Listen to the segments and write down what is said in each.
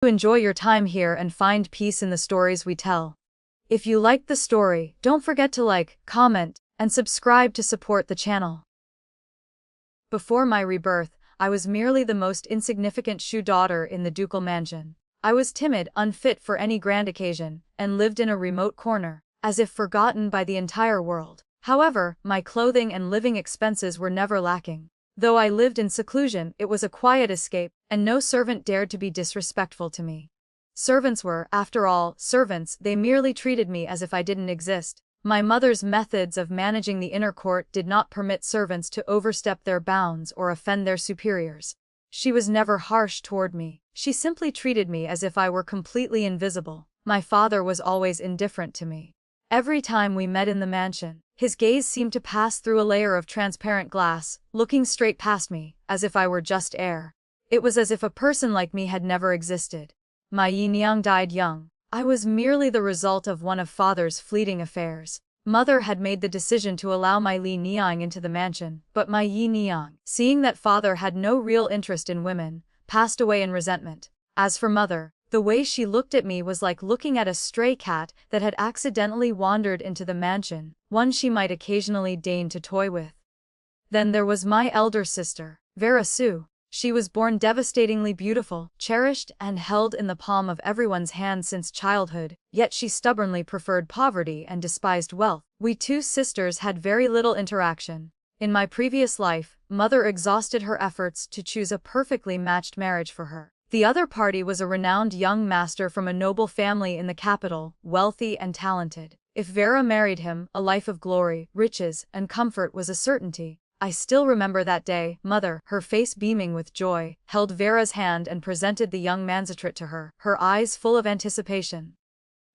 Enjoy your time here and find peace in the stories we tell. If you liked the story, don't forget to like, comment, and subscribe to support the channel. Before my rebirth, I was merely the most insignificant Shu daughter in the ducal mansion. I was timid, unfit for any grand occasion, and lived in a remote corner, as if forgotten by the entire world. However, my clothing and living expenses were never lacking. Though I lived in seclusion, it was a quiet escape, and no servant dared to be disrespectful to me. Servants were, after all, servants. They merely treated me as if I didn't exist. My mother's methods of managing the inner court did not permit servants to overstep their bounds or offend their superiors. She was never harsh toward me. She simply treated me as if I were completely invisible. My father was always indifferent to me. Every time we met in the mansion, his gaze seemed to pass through a layer of transparent glass, looking straight past me, as if I were just air. It was as if a person like me had never existed. My yin-yang died young. I was merely the result of one of father's fleeting affairs. Mother had made the decision to allow my yin-yang into the mansion, but my yin-yang, seeing that father had no real interest in women, passed away in resentment. As for mother, the way she looked at me was like looking at a stray cat that had accidentally wandered into the mansion, one she might occasionally deign to toy with. Then there was my elder sister, Vera. She was born devastatingly beautiful, cherished and held in the palm of everyone's hand since childhood, yet she stubbornly preferred poverty and despised wealth. We two sisters had very little interaction. In my previous life, mother exhausted her efforts to choose a perfectly matched marriage for her. The other party was a renowned young master from a noble family in the capital, wealthy and talented. If Vera married him, a life of glory, riches, and comfort was a certainty. I still remember that day. Mother, her face beaming with joy, held Vera's hand and presented the young mansitrit to her, her eyes full of anticipation.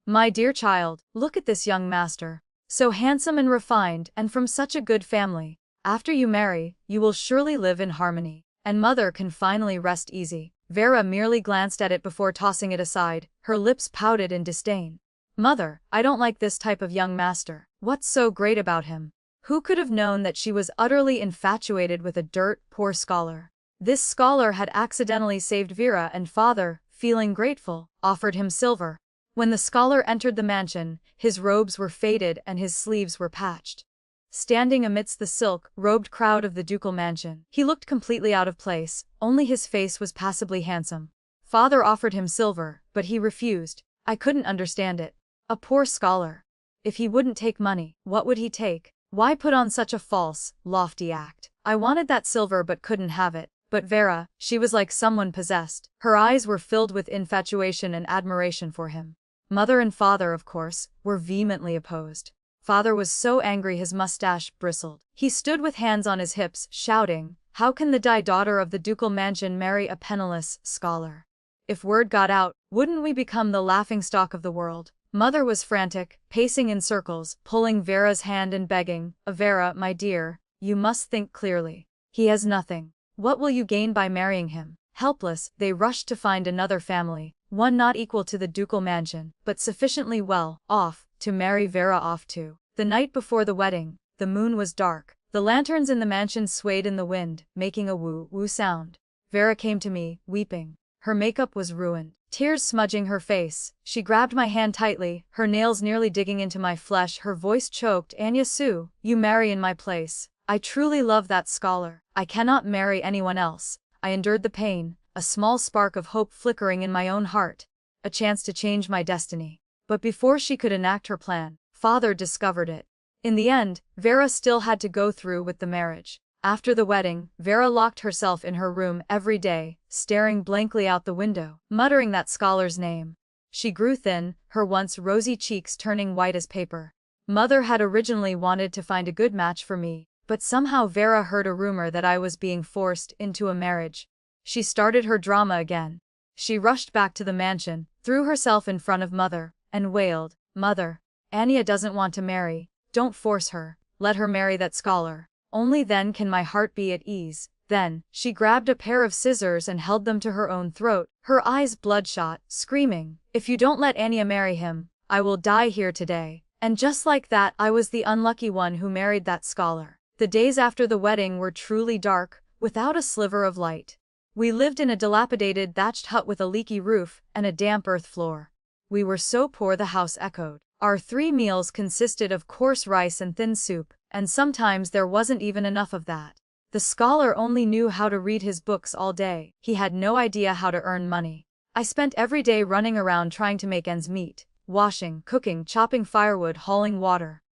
"My dear child, look at this young master. So handsome and refined, and from such a good family. After you marry, you will surely live in harmony, and mother can finally rest easy." Vera merely glanced at it before tossing it aside, her lips pouted in disdain. "Mother, I don't like this type of young master. What's so great about him?" Who could have known that she was utterly infatuated with a dirt-poor scholar? This scholar had accidentally saved Vera, and father, feeling grateful, offered him silver. When the scholar entered the mansion, his robes were faded and his sleeves were patched. Standing amidst the silk-robed crowd of the ducal mansion, he looked completely out of place. Only his face was passably handsome. Father offered him silver, but he refused. I couldn't understand it. A poor scholar. If he wouldn't take money, what would he take? Why put on such a false, lofty act? I wanted that silver but couldn't have it. But Vera, she was like someone possessed. Her eyes were filled with infatuation and admiration for him. Mother and father, of course, were vehemently opposed. Father was so angry his mustache bristled. He stood with hands on his hips, shouting, "How can the daughter of the ducal mansion marry a penniless scholar? If word got out, wouldn't we become the laughingstock of the world?" Mother was frantic, pacing in circles, pulling Vera's hand and begging, "Vera, my dear, you must think clearly. He has nothing. What will you gain by marrying him?" Helpless, they rushed to find another family, one not equal to the ducal mansion, but sufficiently well off to marry Vera off to. The night before the wedding, the moon was dark. The lanterns in the mansion swayed in the wind, making a woo-woo sound. Vera came to me, weeping. Her makeup was ruined, tears smudging her face. She grabbed my hand tightly, her nails nearly digging into my flesh. Her voice choked. "Xianxia, you marry in my place. I truly love that scholar. I cannot marry anyone else." I endured the pain, a small spark of hope flickering in my own heart. A chance to change my destiny. But before she could enact her plan, father discovered it. In the end, Vera still had to go through with the marriage. After the wedding, Vera locked herself in her room every day, staring blankly out the window, muttering that scholar's name. She grew thin, her once rosy cheeks turning white as paper. Mother had originally wanted to find a good match for me, but somehow Vera heard a rumor that I was being forced into a marriage. She started her drama again. She rushed back to the mansion, threw herself in front of mother, and wailed, "Mother, Anya doesn't want to marry. Don't force her. Let her marry that scholar. Only then can my heart be at ease." Then, she grabbed a pair of scissors and held them to her own throat, her eyes bloodshot, screaming, "If you don't let Anya marry him, I will die here today." And just like that, I was the unlucky one who married that scholar. The days after the wedding were truly dark, without a sliver of light. We lived in a dilapidated thatched hut with a leaky roof and a damp earth floor. We were so poor the house echoed. Our 3 meals consisted of coarse rice and thin soup, and sometimes there wasn't even enough of that. The scholar only knew how to read his books all day. He had no idea how to earn money. I spent every day running around trying to make ends meet, washing, cooking, chopping firewood, hauling water.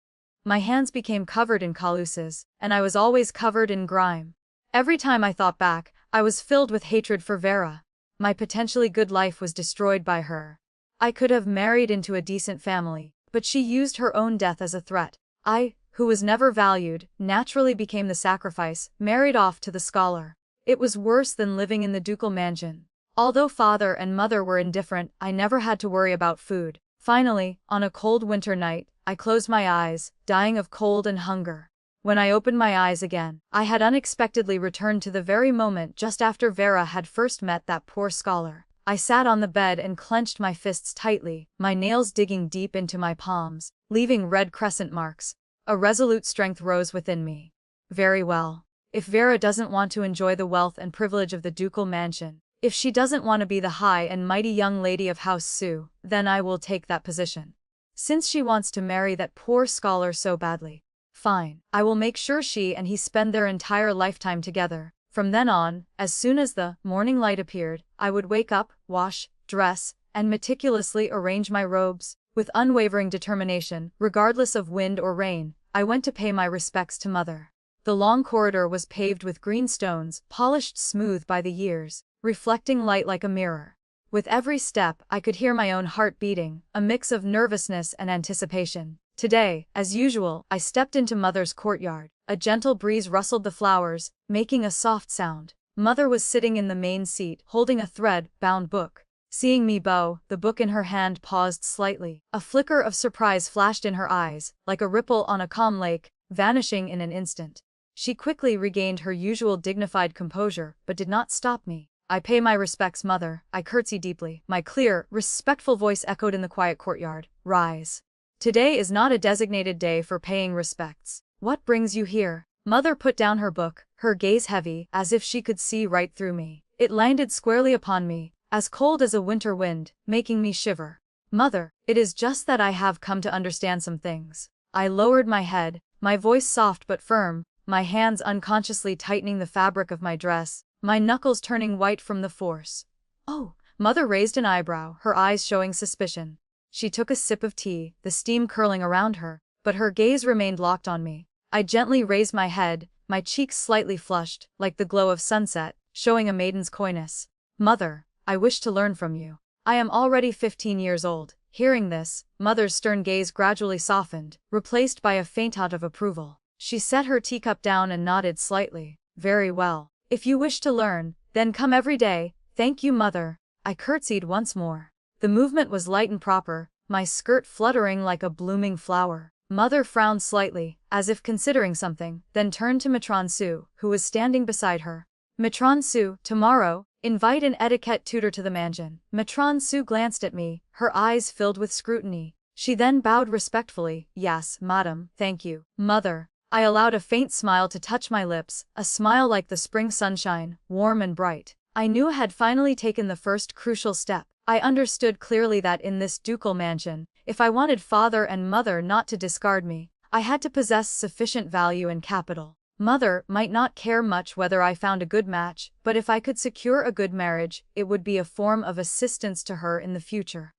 My hands became covered in calluses, and I was always covered in grime. Every time I thought back, I was filled with hatred for Vera. My potentially good life was destroyed by her. I could have married into a decent family, but she used her own death as a threat. I, who was never valued, naturally became the sacrifice, married off to the scholar. It was worse than living in the ducal mansion. Although father and mother were indifferent, I never had to worry about food. Finally, on a cold winter night, I closed my eyes, dying of cold and hunger. When I opened my eyes again, I had unexpectedly returned to the very moment just after Vera had first met that poor scholar. I sat on the bed and clenched my fists tightly, my nails digging deep into my palms, leaving red crescent marks. A resolute strength rose within me. Very well. If Vera doesn't want to enjoy the wealth and privilege of the ducal mansion, if she doesn't want to be the high and mighty young lady of House Su, then I will take that position. Since she wants to marry that poor scholar so badly, fine, I will make sure she and he spend their entire lifetime together. From then on, as soon as the morning light appeared, I would wake up, wash, dress, and meticulously arrange my robes. With unwavering determination, regardless of wind or rain, I went to pay my respects to Mother. The long corridor was paved with green stones, polished smooth by the years, reflecting light like a mirror. With every step, I could hear my own heart beating, a mix of nervousness and anticipation. Today, as usual, I stepped into Mother's courtyard. A gentle breeze rustled the flowers, making a soft sound. Mother was sitting in the main seat, holding a thread-bound book. Seeing me bow, the book in her hand paused slightly. A flicker of surprise flashed in her eyes, like a ripple on a calm lake, vanishing in an instant. She quickly regained her usual dignified composure, but did not stop me. I pay my respects, Mother. I curtsy deeply. My clear, respectful voice echoed in the quiet courtyard. Rise. Today is not a designated day for paying respects. What brings you here? Mother put down her book, her gaze heavy, as if she could see right through me. It landed squarely upon me, as cold as a winter wind, making me shiver. Mother, it is just that I have come to understand some things. I lowered my head, my voice soft but firm, my hands unconsciously tightening the fabric of my dress, my knuckles turning white from the force. Oh, Mother raised an eyebrow, her eyes showing suspicion. She took a sip of tea, the steam curling around her, but her gaze remained locked on me. I gently raised my head, my cheeks slightly flushed, like the glow of sunset, showing a maiden's coyness. Mother, I wish to learn from you. I am already 15 years old. Hearing this, Mother's stern gaze gradually softened, replaced by a faint hint of approval. She set her teacup down and nodded slightly. Very well. If you wish to learn, then come every day. Thank you, Mother. I curtsied once more. The movement was light and proper, my skirt fluttering like a blooming flower. Mother frowned slightly, as if considering something, then turned to Matron Su, who was standing beside her. Matron Su, tomorrow, invite an etiquette tutor to the mansion. Matron Su glanced at me, her eyes filled with scrutiny. She then bowed respectfully. Yes, madam, thank you. Mother. I allowed a faint smile to touch my lips, a smile like the spring sunshine, warm and bright. I knew I had finally taken the first crucial step. I understood clearly that in this ducal mansion, if I wanted father and mother not to discard me, I had to possess sufficient value and capital. Mother might not care much whether I found a good match, but if I could secure a good marriage, it would be a form of assistance to her in the future.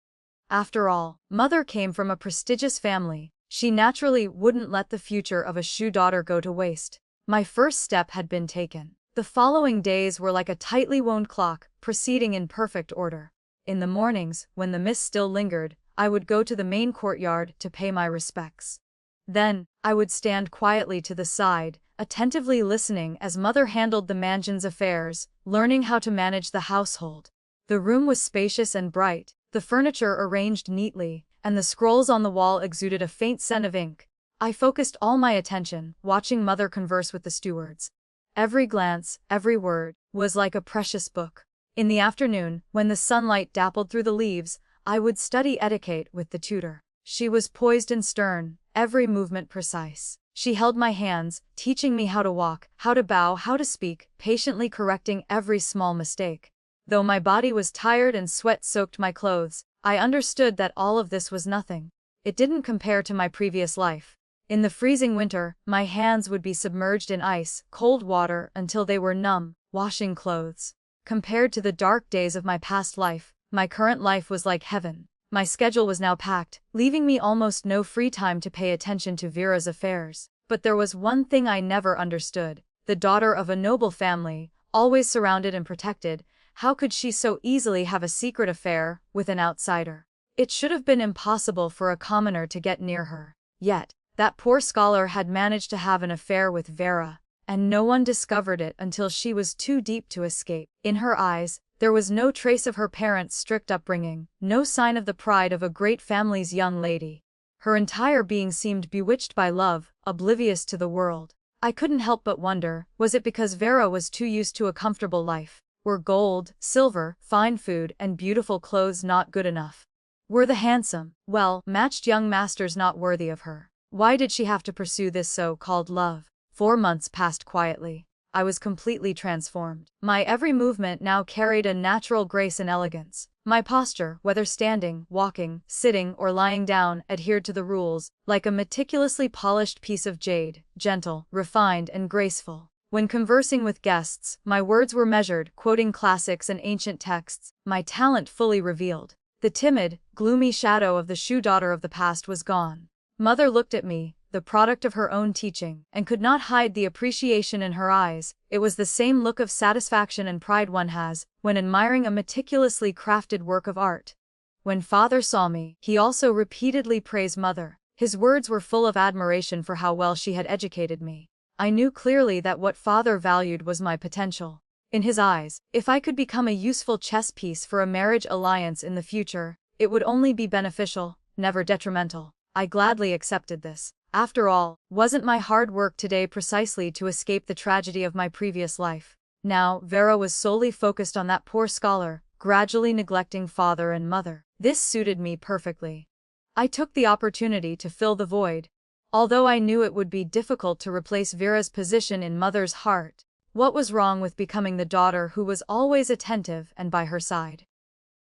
After all, Mother came from a prestigious family. She naturally wouldn't let the future of a Shu daughter go to waste. My first step had been taken. The following days were like a tightly wound clock, proceeding in perfect order. In the mornings, when the mist still lingered, I would go to the main courtyard to pay my respects. Then, I would stand quietly to the side, attentively listening as Mother handled the mansion's affairs, learning how to manage the household. The room was spacious and bright, the furniture arranged neatly, and the scrolls on the wall exuded a faint scent of ink. I focused all my attention, watching Mother converse with the stewards. Every glance, every word, was like a precious book. In the afternoon, when the sunlight dappled through the leaves, I would study etiquette with the tutor. She was poised and stern, every movement precise. She held my hands, teaching me how to walk, how to bow, how to speak, patiently correcting every small mistake. Though my body was tired and sweat soaked my clothes, I understood that all of this was nothing. It didn't compare to my previous life. In the freezing winter, my hands would be submerged in ice, cold water, until they were numb, washing clothes. Compared to the dark days of my past life, my current life was like heaven. My schedule was now packed, leaving me almost no free time to pay attention to Vera's affairs. But there was one thing I never understood. The daughter of a noble family, always surrounded and protected, how could she so easily have a secret affair with an outsider? It should have been impossible for a commoner to get near her. Yet, that poor scholar had managed to have an affair with Vera, and no one discovered it until she was too deep to escape. In her eyes, there was no trace of her parents' strict upbringing, no sign of the pride of a great family's young lady. Her entire being seemed bewitched by love, oblivious to the world. I couldn't help but wonder, was it because Vera was too used to a comfortable life? Were gold, silver, fine food, and beautiful clothes not good enough? Were the handsome, well-matched young masters not worthy of her? Why did she have to pursue this so-called love? 4 months passed quietly. I was completely transformed. My every movement now carried a natural grace and elegance. My posture, whether standing, walking, sitting, or lying down, adhered to the rules, like a meticulously polished piece of jade, gentle, refined, and graceful. When conversing with guests, my words were measured, quoting classics and ancient texts, my talent fully revealed. The timid, gloomy shadow of the shoe daughter of the past was gone. Mother looked at me, the product of her own teaching, and could not hide the appreciation in her eyes. It was the same look of satisfaction and pride one has when admiring a meticulously crafted work of art. When father saw me, he also repeatedly praised mother. His words were full of admiration for how well she had educated me. I knew clearly that what father valued was my potential. In his eyes, if I could become a useful chess piece for a marriage alliance in the future, it would only be beneficial, never detrimental. I gladly accepted this. After all, wasn't my hard work today precisely to escape the tragedy of my previous life? Now, Vera was solely focused on that poor scholar, gradually neglecting father and mother. This suited me perfectly. I took the opportunity to fill the void. Although I knew it would be difficult to replace Vera's position in mother's heart, what was wrong with becoming the daughter who was always attentive and by her side?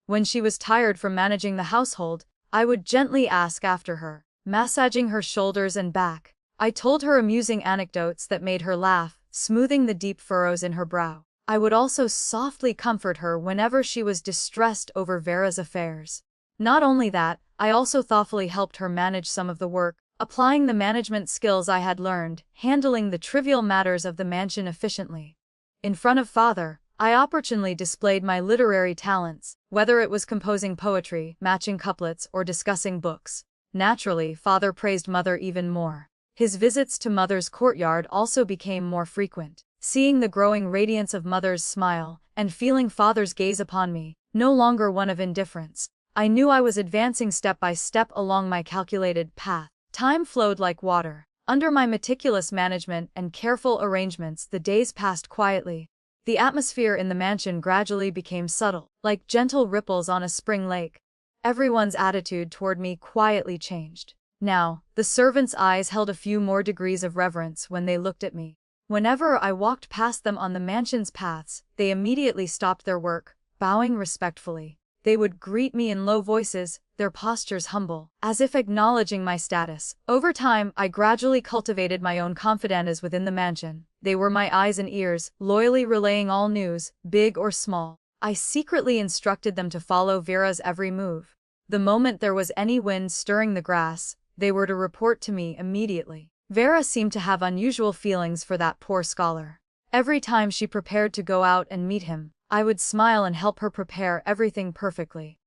When she was tired from managing the household, I would gently ask after her, massaging her shoulders and back. I told her amusing anecdotes that made her laugh, smoothing the deep furrows in her brow. I would also softly comfort her whenever she was distressed over Vera's affairs. Not only that, I also thoughtfully helped her manage some of the work, applying the management skills I had learned, handling the trivial matters of the mansion efficiently. In front of father, I opportunely displayed my literary talents, whether it was composing poetry, matching couplets, or discussing books. Naturally, father praised mother even more. His visits to mother's courtyard also became more frequent. Seeing the growing radiance of mother's smile, and feeling father's gaze upon me, no longer one of indifference, I knew I was advancing step by step along my calculated path. Time flowed like water. Under my meticulous management and careful arrangements, the days passed quietly. The atmosphere in the mansion gradually became subtle, like gentle ripples on a spring lake. Everyone's attitude toward me quietly changed. Now, the servants' eyes held a few more degrees of reverence when they looked at me. Whenever I walked past them on the mansion's paths, they immediately stopped their work, bowing respectfully. They would greet me in low voices, their postures humble, as if acknowledging my status. Over time, I gradually cultivated my own confidentas within the mansion. They were my eyes and ears, loyally relaying all news, big or small. I secretly instructed them to follow Vera's every move. The moment there was any wind stirring the grass, they were to report to me immediately. Vera seemed to have unusual feelings for that poor scholar. Every time she prepared to go out and meet him, I would smile and help her prepare everything perfectly.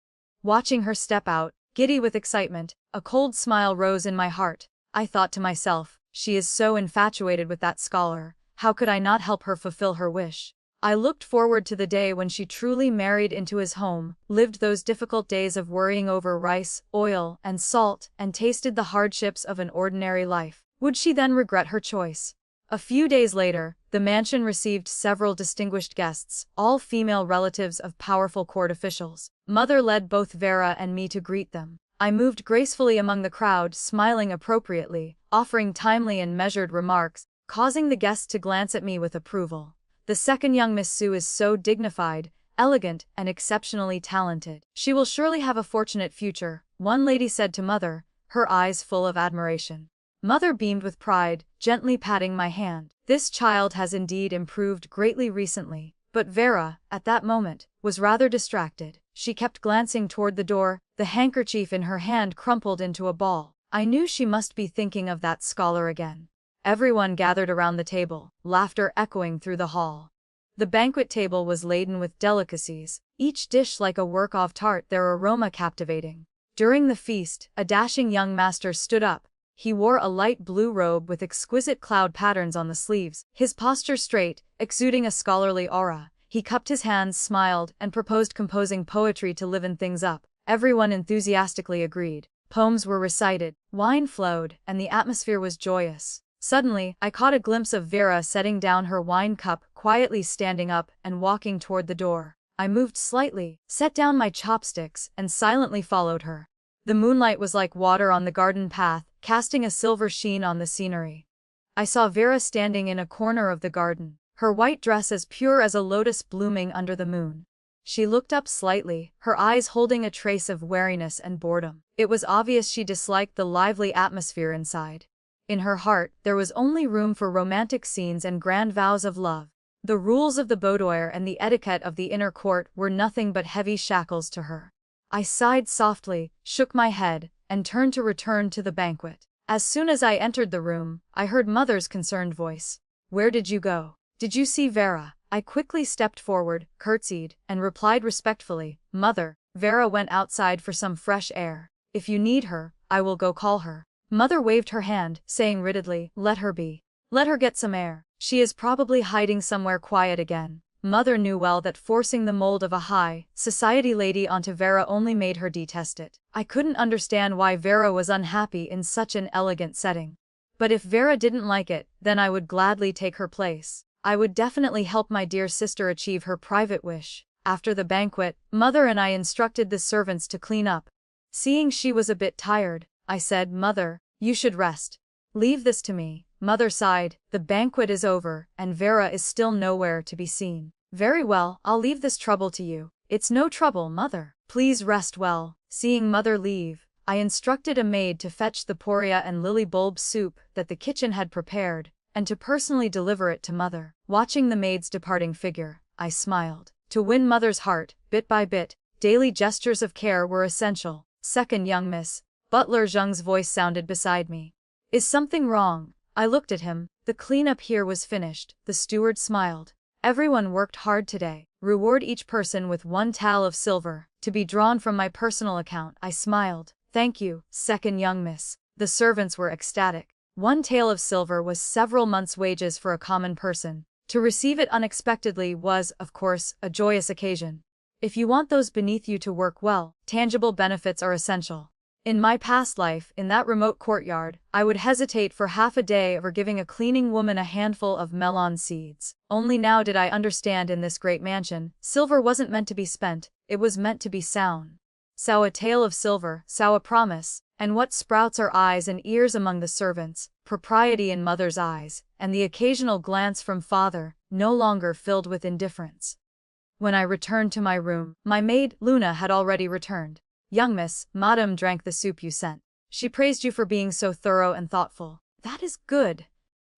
Watching her step out, giddy with excitement, a cold smile rose in my heart. I thought to myself, she is so infatuated with that scholar, how could I not help her fulfill her wish? I looked forward to the day when she truly married into his home, lived those difficult days of worrying over rice, oil, and salt, and tasted the hardships of an ordinary life. Would she then regret her choice? A few days later, the mansion received several distinguished guests, all female relatives of powerful court officials. Mother led both Vera and me to greet them. I moved gracefully among the crowd, smiling appropriately, offering timely and measured remarks, causing the guests to glance at me with approval. The second young Miss Su is so dignified, elegant, and exceptionally talented. She will surely have a fortunate future, one lady said to Mother, her eyes full of admiration. Mother beamed with pride, gently patting my hand. This child has indeed improved greatly recently. But Vera, at that moment, was rather distracted. She kept glancing toward the door, the handkerchief in her hand crumpled into a ball. I knew she must be thinking of that scholar again. Everyone gathered around the table, laughter echoing through the hall. The banquet table was laden with delicacies, each dish like a work of art, their aroma captivating. During the feast, a dashing young master stood up. He wore a light blue robe with exquisite cloud patterns on the sleeves, his posture straight, exuding a scholarly aura. He cupped his hands, smiled, and proposed composing poetry to liven things up. Everyone enthusiastically agreed. Poems were recited, wine flowed, and the atmosphere was joyous. Suddenly, I caught a glimpse of Vera setting down her wine cup, quietly standing up and walking toward the door. I moved slightly, set down my chopsticks, and silently followed her. The moonlight was like water on the garden path, casting a silver sheen on the scenery. I saw Vera standing in a corner of the garden, her white dress as pure as a lotus blooming under the moon. She looked up slightly, her eyes holding a trace of wariness and boredom. It was obvious she disliked the lively atmosphere inside. In her heart, there was only room for romantic scenes and grand vows of love. The rules of the boudoir and the etiquette of the inner court were nothing but heavy shackles to her. I sighed softly, shook my head, and turned to return to the banquet. As soon as I entered the room, I heard Mother's concerned voice. "Where did you go? Did you see Vera?" I quickly stepped forward, curtsied, and replied respectfully, "Mother, Vera went outside for some fresh air. If you need her, I will go call her." Mother waved her hand, saying irritably, "Let her be. Let her get some air. She is probably hiding somewhere quiet again." Mother knew well that forcing the mold of a high society lady onto Vera only made her detest it. I couldn't understand why Vera was unhappy in such an elegant setting. But if Vera didn't like it, then I would gladly take her place. I would definitely help my dear sister achieve her private wish. After the banquet, Mother and I instructed the servants to clean up. Seeing she was a bit tired, I said, "Mother, you should rest. Leave this to me." Mother sighed. The banquet is over, and Vera is still nowhere to be seen. "Very well, I'll leave this trouble to you." "It's no trouble, Mother. Please rest well." Seeing Mother leave, I instructed a maid to fetch the poria and lily bulb soup that the kitchen had prepared, and to personally deliver it to Mother. Watching the maid's departing figure, I smiled. To win Mother's heart, bit by bit, daily gestures of care were essential. "Second young Miss." Butler Zheng's voice sounded beside me. "Is something wrong?" I looked at him. The cleanup here was finished. The steward smiled. "Everyone worked hard today. Reward each person with 1 tael of silver, to be drawn from my personal account." I smiled. "Thank you, second young Miss." The servants were ecstatic. 1 tael of silver was several months' wages for a common person. To receive it unexpectedly was, of course, a joyous occasion. If you want those beneath you to work well, tangible benefits are essential. In my past life, in that remote courtyard, I would hesitate for half a day over giving a cleaning woman a handful of melon seeds. Only now did I understand in this great mansion, silver wasn't meant to be spent, it was meant to be sown. Sow a tael of silver, sow a promise, and what sprouts are eyes and ears among the servants, propriety in Mother's eyes, and the occasional glance from Father, no longer filled with indifference. When I returned to my room, my maid, Luna, had already returned. "Young Miss, Madame drank the soup you sent. She praised you for being so thorough and thoughtful." "That is good.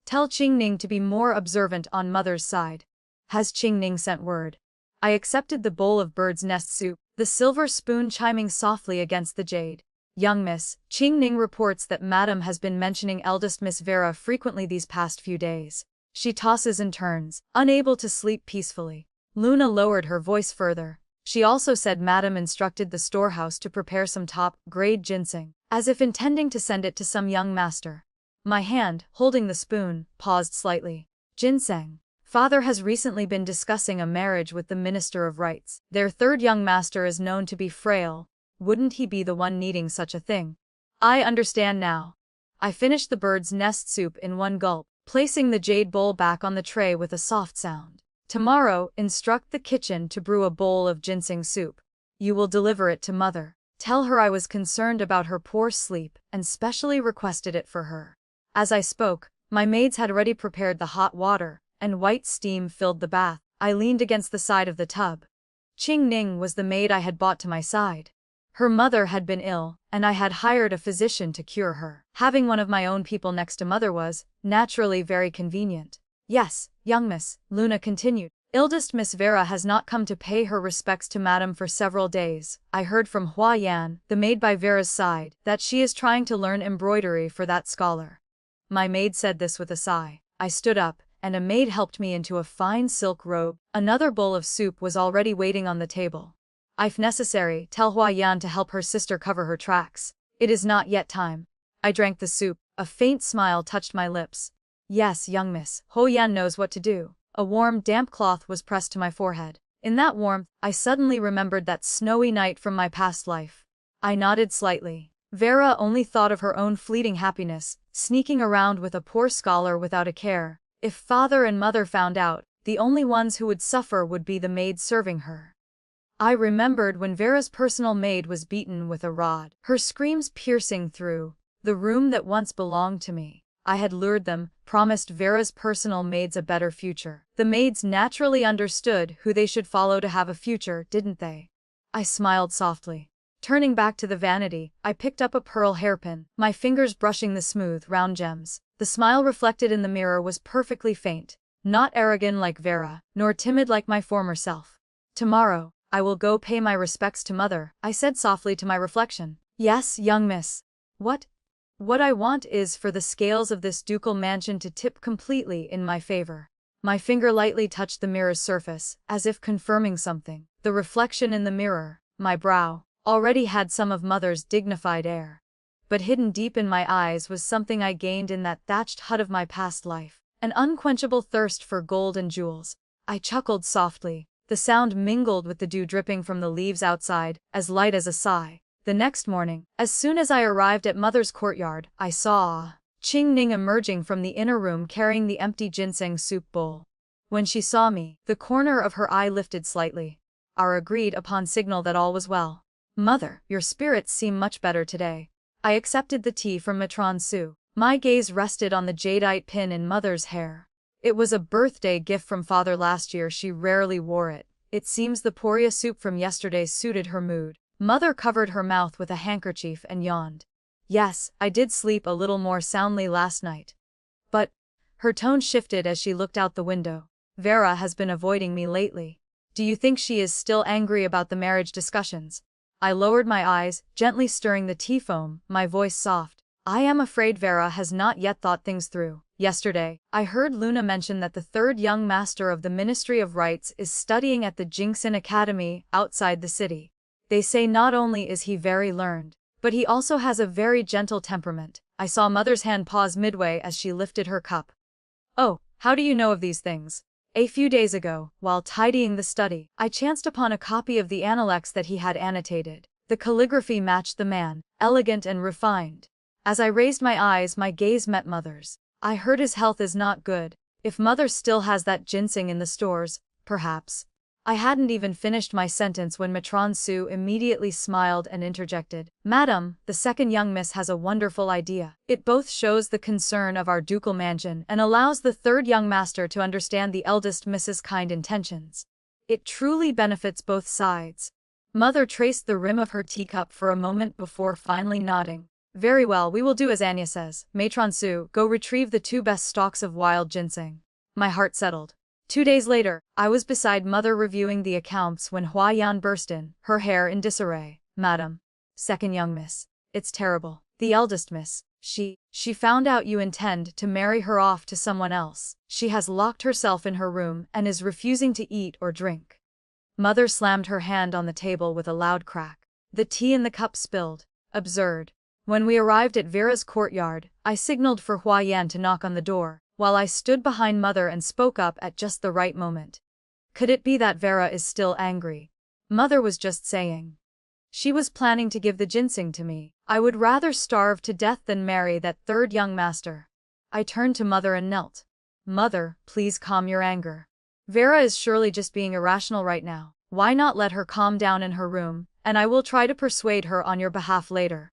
Tell Qingning to be more observant on Mother's side." "Has Qingning sent word?" I accepted the bowl of bird's nest soup, the silver spoon chiming softly against the jade. "Young Miss, Qingning reports that Madame has been mentioning eldest Miss Vera frequently these past few days. She tosses and turns, unable to sleep peacefully." Luna lowered her voice further. "She also said Madame instructed the storehouse to prepare some top-grade ginseng, as if intending to send it to some young master." My hand, holding the spoon, paused slightly. "Ginseng. Father has recently been discussing a marriage with the Minister of Rights. Their third young master is known to be frail. Wouldn't he be the one needing such a thing?" "I understand now." I finished the bird's nest soup in one gulp, placing the jade bowl back on the tray with a soft sound. "Tomorrow, instruct the kitchen to brew a bowl of ginseng soup. You will deliver it to Mother. Tell her I was concerned about her poor sleep and specially requested it for her. As I spoke, my maids had already prepared the hot water, and white steam filled the bath. I leaned against the side of the tub. Qing Ning was the maid I had brought to my side. Her mother had been ill, and I had hired a physician to cure her. Having one of my own people next to mother was, naturally, very convenient. Yes, young miss, Luna continued. Eldest Miss Vera has not come to pay her respects to madam for several days. I heard from Hua Yan, the maid by Vera's side, that she is trying to learn embroidery for that scholar. My maid said this with a sigh. I stood up, and a maid helped me into a fine silk robe. Another bowl of soup was already waiting on the table. If necessary, tell Hua Yan to help her sister cover her tracks. It is not yet time. I drank the soup. A faint smile touched my lips. Yes, young miss, Hua Yan knows what to do. A warm, damp cloth was pressed to my forehead. In that warmth, I suddenly remembered that snowy night from my past life. I nodded slightly. Vera only thought of her own fleeting happiness, sneaking around with a poor scholar without a care. If father and mother found out, the only ones who would suffer would be the maid serving her. I remembered when Vera's personal maid was beaten with a rod, her screams piercing through the room that once belonged to me. I had lured them, promised Vera's personal maids a better future. The maids naturally understood who they should follow to have a future, didn't they? I smiled softly. Turning back to the vanity, I picked up a pearl hairpin, my fingers brushing the smooth, round gems. The smile reflected in the mirror was perfectly faint, not arrogant like Vera, nor timid like my former self. Tomorrow, I will go pay my respects to mother, I said softly to my reflection. Yes, young miss. What I want is for the scales of this ducal mansion to tip completely in my favor. My finger lightly touched the mirror's surface, as if confirming something. The reflection in the mirror, my brow, already had some of mother's dignified air. But hidden deep in my eyes was something I gained in that thatched hut of my past life, an unquenchable thirst for gold and jewels. I chuckled softly. The sound mingled with the dew dripping from the leaves outside, as light as a sigh. The next morning, as soon as I arrived at mother's courtyard, I saw Qing Ning emerging from the inner room carrying the empty ginseng soup bowl. When she saw me, the corner of her eye lifted slightly. Our agreed-upon signal that all was well. Mother, your spirits seem much better today. I accepted the tea from Matron Su. My gaze rested on the jadeite pin in mother's hair. It was a birthday gift from father last year. She rarely wore it. It seems the poria soup from yesterday suited her mood. Mother covered her mouth with a handkerchief and yawned. Yes, I did sleep a little more soundly last night. But, her tone shifted as she looked out the window. Vera has been avoiding me lately. Do you think she is still angry about the marriage discussions? I lowered my eyes, gently stirring the tea foam, my voice soft. I am afraid Vera has not yet thought things through. Yesterday, I heard Luna mention that the third young master of the Ministry of Rites is studying at the Jingxin Academy, outside the city. They say not only is he very learned, but he also has a very gentle temperament. I saw mother's hand pause midway as she lifted her cup. Oh, how do you know of these things? A few days ago, while tidying the study, I chanced upon a copy of the Analects that he had annotated. The calligraphy matched the man, elegant and refined. As I raised my eyes, my gaze met mother's. I heard his health is not good. If mother still has that ginseng in the stores, perhaps. I hadn't even finished my sentence when Matron Su immediately smiled and interjected. Madam, the second young miss has a wonderful idea. It both shows the concern of our ducal mansion and allows the third young master to understand the eldest miss's kind intentions. It truly benefits both sides. Mother traced the rim of her teacup for a moment before finally nodding. Very well, we will do as Anya says. Matron Su, go retrieve the 2 best stalks of wild ginseng. My heart settled. 2 days later, I was beside mother reviewing the accounts when Hua Yan burst in, her hair in disarray. Madam. Second young miss. It's terrible. The eldest miss. She found out you intend to marry her off to someone else. She has locked herself in her room and is refusing to eat or drink. Mother slammed her hand on the table with a loud crack. The tea in the cup spilled. Absurd. When we arrived at Vera's courtyard, I signaled for Hua Yan to knock on the door, while I stood behind mother and spoke up at just the right moment. Could it be that Vera is still angry? Mother was just saying. She was planning to give the ginseng to me. I would rather starve to death than marry that third young master. I turned to mother and knelt. Mother, please calm your anger. Vera is surely just being irrational right now. Why not let her calm down in her room and I will try to persuade her on your behalf later.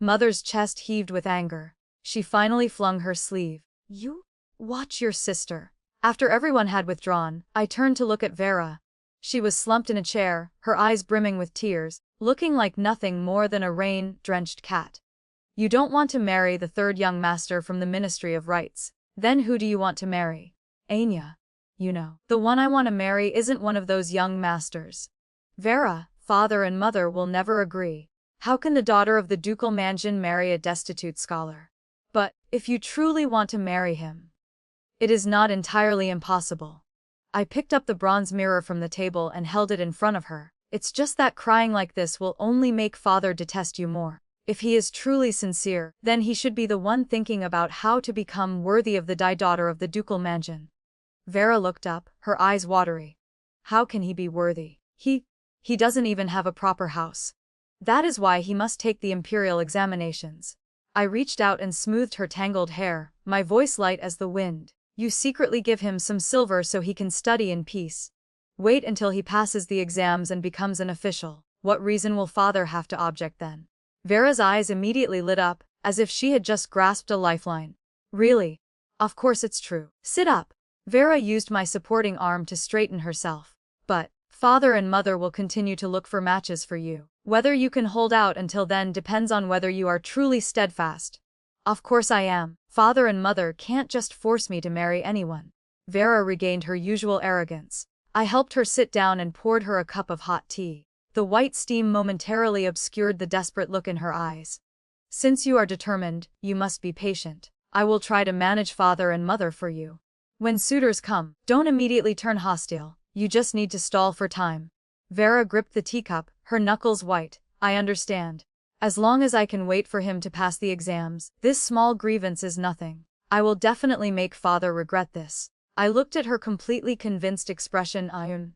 Mother's chest heaved with anger. She finally flung her sleeve. You? Watch your sister. After everyone had withdrawn, I turned to look at Vera. She was slumped in a chair, her eyes brimming with tears, looking like nothing more than a rain-drenched cat. You don't want to marry the third young master from the Ministry of Rites. Then who do you want to marry? Anya. You know. The one I want to marry isn't one of those young masters. Vera, father and mother will never agree. How can the daughter of the ducal mansion marry a destitute scholar? But, if you truly want to marry him, it is not entirely impossible. I picked up the bronze mirror from the table and held it in front of her. It's just that crying like this will only make father detest you more. If he is truly sincere, then he should be the one thinking about how to become worthy of the daughter of the ducal mansion. Vera looked up, her eyes watery. How can he be worthy? He doesn't even have a proper house. That is why he must take the imperial examinations. I reached out and smoothed her tangled hair, my voice light as the wind. You secretly give him some silver so he can study in peace. Wait until he passes the exams and becomes an official. What reason will father have to object then? Vera's eyes immediately lit up, as if she had just grasped a lifeline. Really? Of course it's true. Sit up. Vera used my supporting arm to straighten herself. But, father and mother will continue to look for matches for you. Whether you can hold out until then depends on whether you are truly steadfast. Of course I am. Father and mother can't just force me to marry anyone. Vera regained her usual arrogance. I helped her sit down and poured her a cup of hot tea. The white steam momentarily obscured the desperate look in her eyes. Since you are determined, you must be patient. I will try to manage father and mother for you. When suitors come, don't immediately turn hostile. You just need to stall for time. Vera gripped the teacup, her knuckles white. I understand. As long as I can wait for him to pass the exams, this small grievance is nothing. I will definitely make father regret this. I looked at her completely convinced expression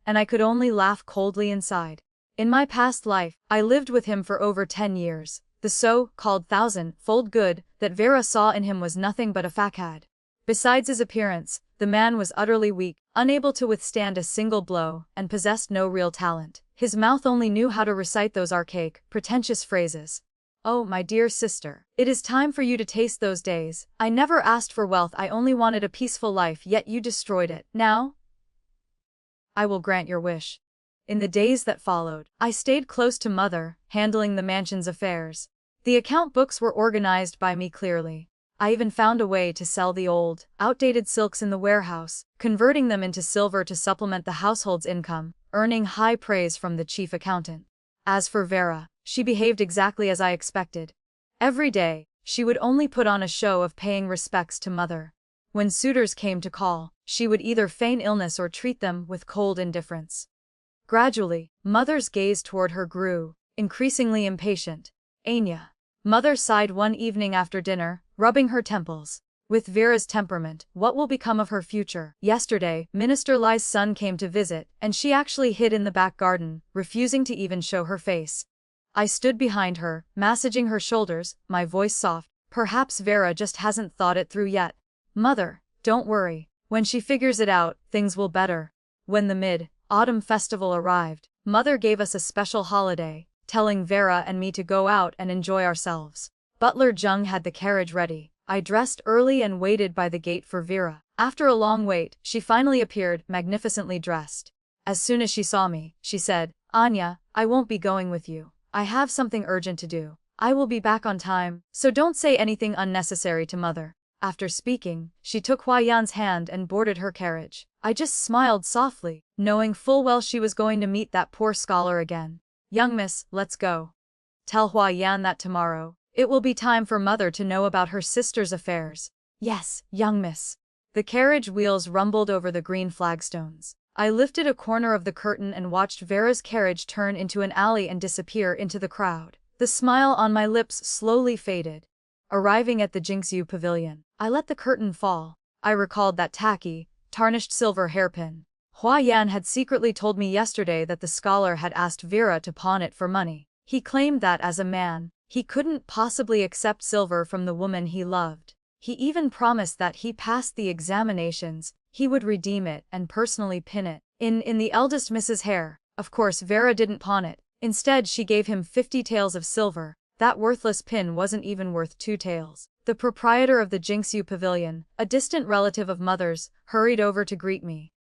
and I could only laugh coldly inside. In my past life, I lived with him for over 10 years. The so-called 1,000-fold good that Vera saw in him was nothing but a facade. Besides his appearance, the man was utterly weak, unable to withstand a single blow, and possessed no real talent. His mouth only knew how to recite those archaic, pretentious phrases. Oh, my dear sister, it is time for you to taste those days. I never asked for wealth, I only wanted a peaceful life, yet you destroyed it. Now, I will grant your wish. In the days that followed, I stayed close to mother, handling the mansion's affairs. The account books were organized by me clearly. I even found a way to sell the old, outdated silks in the warehouse, converting them into silver to supplement the household's income, earning high praise from the chief accountant. As for Vera, she behaved exactly as I expected. Every day, she would only put on a show of paying respects to mother. When suitors came to call, she would either feign illness or treat them with cold indifference. Gradually, mother's gaze toward her grew, increasingly impatient. Anya. Mother sighed one evening after dinner, rubbing her temples. With Vera's temperament, what will become of her future? Yesterday, Minister Lai's son came to visit, and she actually hid in the back garden, refusing to even show her face. I stood behind her, massaging her shoulders, my voice soft. Perhaps Vera just hasn't thought it through yet. Mother, don't worry. When she figures it out, things will better. When the mid-autumn festival arrived, Mother gave us a special holiday, telling Vera and me to go out and enjoy ourselves. Butler Jung had the carriage ready. I dressed early and waited by the gate for Vera. After a long wait, she finally appeared, magnificently dressed. As soon as she saw me, she said, Anya, I won't be going with you. I have something urgent to do. I will be back on time, so don't say anything unnecessary to mother. After speaking, she took Huayan's hand and boarded her carriage. I just smiled softly, knowing full well she was going to meet that poor scholar again. Young miss, let's go. Tell Huayan that tomorrow, it will be time for mother to know about her sister's affairs. Yes, young miss. The carriage wheels rumbled over the green flagstones. I lifted a corner of the curtain and watched Vera's carriage turn into an alley and disappear into the crowd. The smile on my lips slowly faded. Arriving at the Xianxia pavilion, I let the curtain fall. I recalled that tacky, tarnished silver hairpin. Huayan had secretly told me yesterday that the scholar had asked Vera to pawn it for money. He claimed that as a man, he couldn't possibly accept silver from the woman he loved. He even promised that he passed the examinations, he would redeem it and personally pin it in the eldest Mrs. hair. Of course Vera didn't pawn it. Instead, she gave him 50 taels of silver. That worthless pin wasn't even worth 2 taels. The proprietor of the Xianxia Pavilion, a distant relative of Mother's, hurried over to greet me.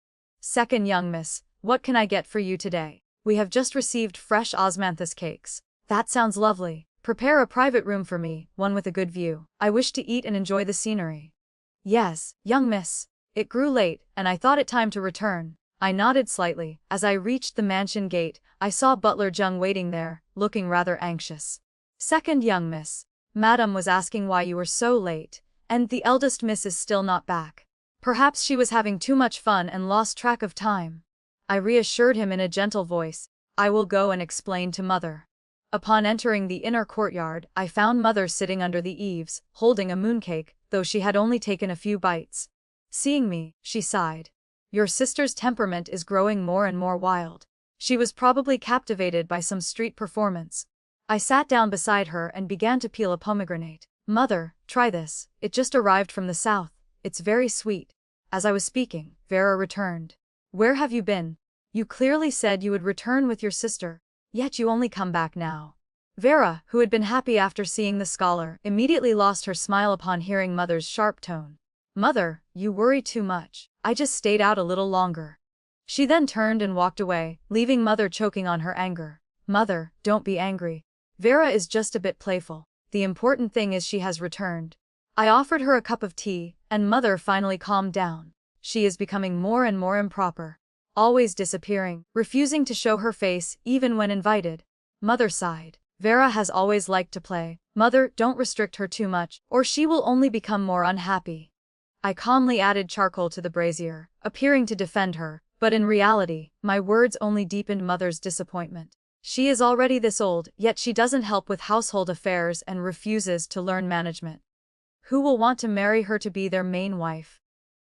"Second young miss, what can I get for you today? We have just received fresh osmanthus cakes." "That sounds lovely. Prepare a private room for me, one with a good view. I wish to eat and enjoy the scenery." "Yes, young miss." It grew late, and I thought it time to return. I nodded slightly. As I reached the mansion gate, I saw Butler Jung waiting there, looking rather anxious. "Second young miss. Madam was asking why you were so late, and the eldest miss is still not back. Perhaps she was having too much fun and lost track of time." I reassured him in a gentle voice. "I will go and explain to Mother." Upon entering the inner courtyard, I found Mother sitting under the eaves, holding a mooncake, though she had only taken a few bites. Seeing me, she sighed. "Your sister's temperament is growing more and more wild. She was probably captivated by some street performance." I sat down beside her and began to peel a pomegranate. "Mother, try this. It just arrived from the south. It's very sweet." As I was speaking, Vera returned. "Where have you been? You clearly said you would return with your sister, yet you only come back now." Vera, who had been happy after seeing the scholar, immediately lost her smile upon hearing Mother's sharp tone. "Mother, you worry too much. I just stayed out a little longer." She then turned and walked away, leaving Mother choking on her anger. "Mother, don't be angry. Vera is just a bit playful. The important thing is she has returned." I offered her a cup of tea, and Mother finally calmed down. "She is becoming more and more improper. Always disappearing, refusing to show her face even when invited." Mother sighed. "Vera has always liked to play. Mother, don't restrict her too much, or she will only become more unhappy." I calmly added charcoal to the brazier, appearing to defend her, but in reality, my words only deepened Mother's disappointment. She is already this old, yet she doesn't help with household affairs and refuses to learn management. Who will want to marry her to be their main wife?